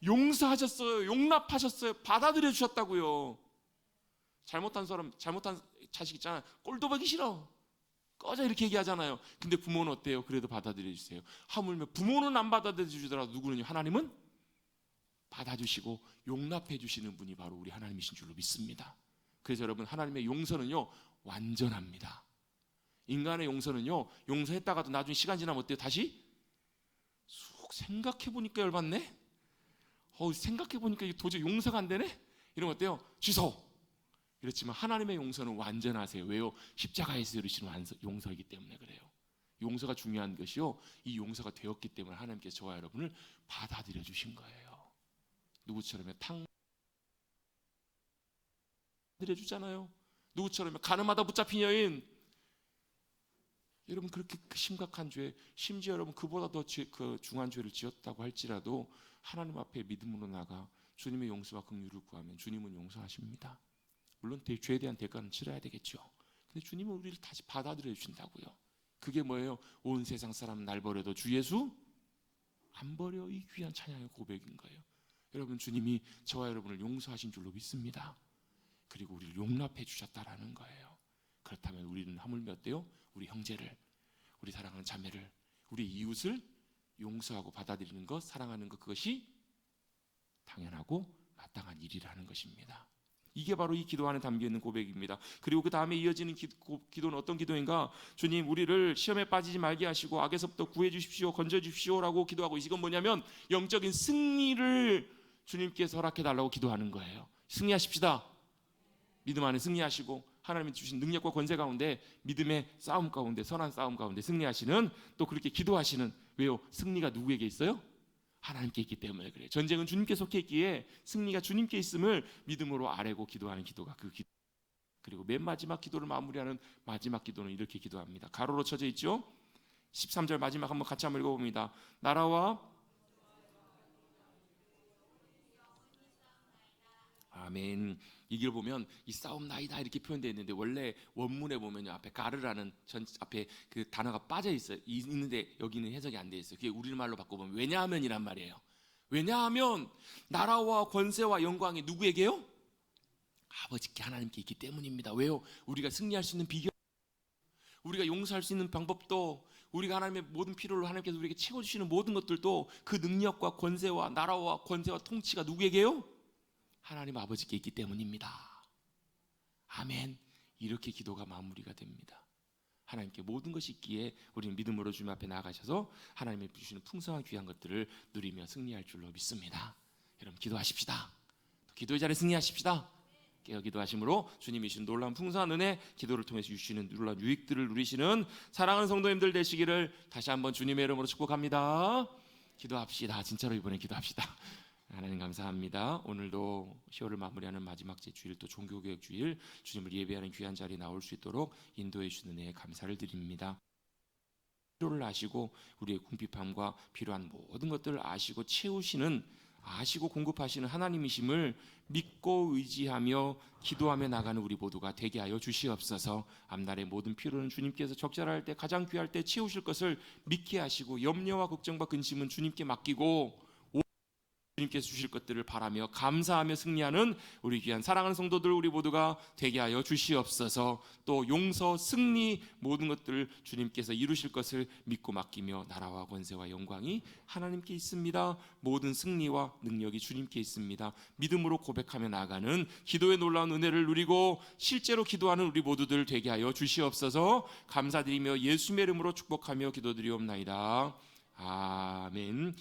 용서하셨어요. 용납하셨어요. 받아들여 주셨다고요. 잘못한 자식 있잖아요. 꼴도 보기 싫어, 꺼져 이렇게 얘기하잖아요. 근데 부모는 어때요? 그래도 받아들여 주세요. 하물며 부모는 안 받아들여 주더라도 누구는요? 하나님은 받아주시고 용납해 주시는 분이 바로 우리 하나님이신 줄로 믿습니다. 그래서 여러분 하나님의 용서는요 완전합니다. 인간의 용서는요 용서했다가도 나중에 시간 지나면 어때요? 다시 쑥 생각해보니까 열받네, 생각해보니까 도저히 용서가 안 되네, 이러면 어때요? 취소. 그렇지만 하나님의 용서는 완전하세요. 왜요? 십자가에서 이루시는 용서이기 때문에 그래요. 용서가 중요한 것이요, 이 용서가 되었기 때문에 하나님께서 저와 여러분을 받아들여 주신 거예요. 누구처럼요? 드려주잖아요. 누구처럼 가늠하다 붙잡힌 여인. 여러분 그렇게 심각한 죄, 심지어 여러분 그보다 더 중한 죄를 지었다고 할지라도 하나님 앞에 믿음으로 나가 주님의 용서와 긍휼을 구하면 주님은 용서하십니다. 물론 죄에 대한 대가는 치러야 되겠죠. 근데 주님은 우리를 다시 받아들여 주신다고요. 그게 뭐예요? 온 세상 사람 날 버려도 주 예수 안 버려. 이 귀한 찬양의 고백인 거예요. 여러분 주님이 저와 여러분을 용서하신 줄로 믿습니다. 그리고 우리를 용납해 주셨다라는 거예요. 그렇다면 우리는 하물며 어때요? 우리 형제를, 우리 사랑하는 자매를, 우리 이웃을 용서하고 받아들이는 것, 사랑하는 것, 그것이 당연하고 마땅한 일이라는 것입니다. 이게 바로 이 기도 안에 담겨있는 고백입니다. 그리고 그 다음에 이어지는 기도는 어떤 기도인가? 주님 우리를 시험에 빠지지 말게 하시고 악에서부터 구해 주십시오, 건져 주십시오라고 기도하고, 이건 뭐냐면 영적인 승리를 주님께서 허락해 달라고 기도하는 거예요. 승리하십시다. 믿음 안에 승리하시고 하나님이 주신 능력과 권세 가운데 믿음의 싸움 가운데, 선한 싸움 가운데 승리하시는, 또 그렇게 기도하시는. 왜요? 승리가 누구에게 있어요? 하나님께 있기 때문에 그래요. 전쟁은 주님께 속해 있기에 승리가 주님께 있음을 믿음으로 아뢰고 기도하는 기도가 그 기도. 그리고 맨 마지막 기도를 마무리하는 마지막 기도는 이렇게 기도합니다. 가로로 쳐져 있죠? 13절 마지막 한번 같이 한번 읽어봅니다. 나라와 아멘. 이걸 보면 이 싸움 나이다 이렇게 표현되어 있는데 원래 원문에 보면요 앞에 가르라는 앞에 그 단어가 빠져 있어요. 있는데 여기는 해석이 안 돼 있어요. 그게 우리말로 바꿔보면 왜냐하면이란 말이에요. 왜냐하면 나라와 권세와 영광이 누구에게요? 아버지께 하나님께 있기 때문입니다. 왜요? 우리가 승리할 수 있는 비결, 우리가 용서할 수 있는 방법도, 우리가 하나님의 모든 필요를 하나님께서 우리에게 채워주시는 모든 것들도 그 능력과 권세와 나라와 권세와 통치가 누구에게요? 하나님 아버지께 있기 때문입니다. 아멘. 이렇게 기도가 마무리가 됩니다. 하나님께 모든 것이 있기에 우리는 믿음으로 주님 앞에 나아가셔서 하나님이 주시는 풍성한 귀한 것들을 누리며 승리할 줄로 믿습니다. 여러분 기도하십시다. 기도의 자리에 승리하십시다. 깨어 기도하심으로 주님이 주신 놀라운 풍성한 은혜, 기도를 통해서 주시는 놀라운 유익들을 누리시는 사랑하는 성도님들 되시기를 다시 한번 주님의 이름으로 축복합니다. 기도합시다. 진짜로 이번에 기도합시다. 하나님 감사합니다. 오늘도 10월을 마무리하는 마지막 주일, 또 종교개혁 주일, 주님을 예배하는 귀한 자리에 나올 수 있도록 인도해 주시는 은혜에 감사를 드립니다. 필요를 아시고 우리의 궁핍함과 필요한 모든 것들을 아시고 채우시는 아시고 공급하시는 하나님이심을 믿고 의지하며 기도하며 나가는 우리 모두가 되게 하여 주시옵소서. 앞날의 모든 필요는 주님께서 적절할 때 가장 귀할 때 채우실 것을 믿게 하시고 염려와 걱정과 근심은 주님께 맡기고 주님께서 주실 것들을 바라며 감사하며 승리하는 우리 귀한 사랑하는 성도들 우리 모두가 되게 하여 주시옵소서. 또 용서, 승리 모든 것들을 주님께서 이루실 것을 믿고 맡기며 나라와 권세와 영광이 하나님께 있습니다. 모든 승리와 능력이 주님께 있습니다. 믿음으로 고백하며 나아가는 기도의 놀라운 은혜를 누리고 실제로 기도하는 우리 모두들 되게 하여 주시옵소서. 감사드리며 예수님의 이름으로 축복하며 기도드리옵나이다. 아멘.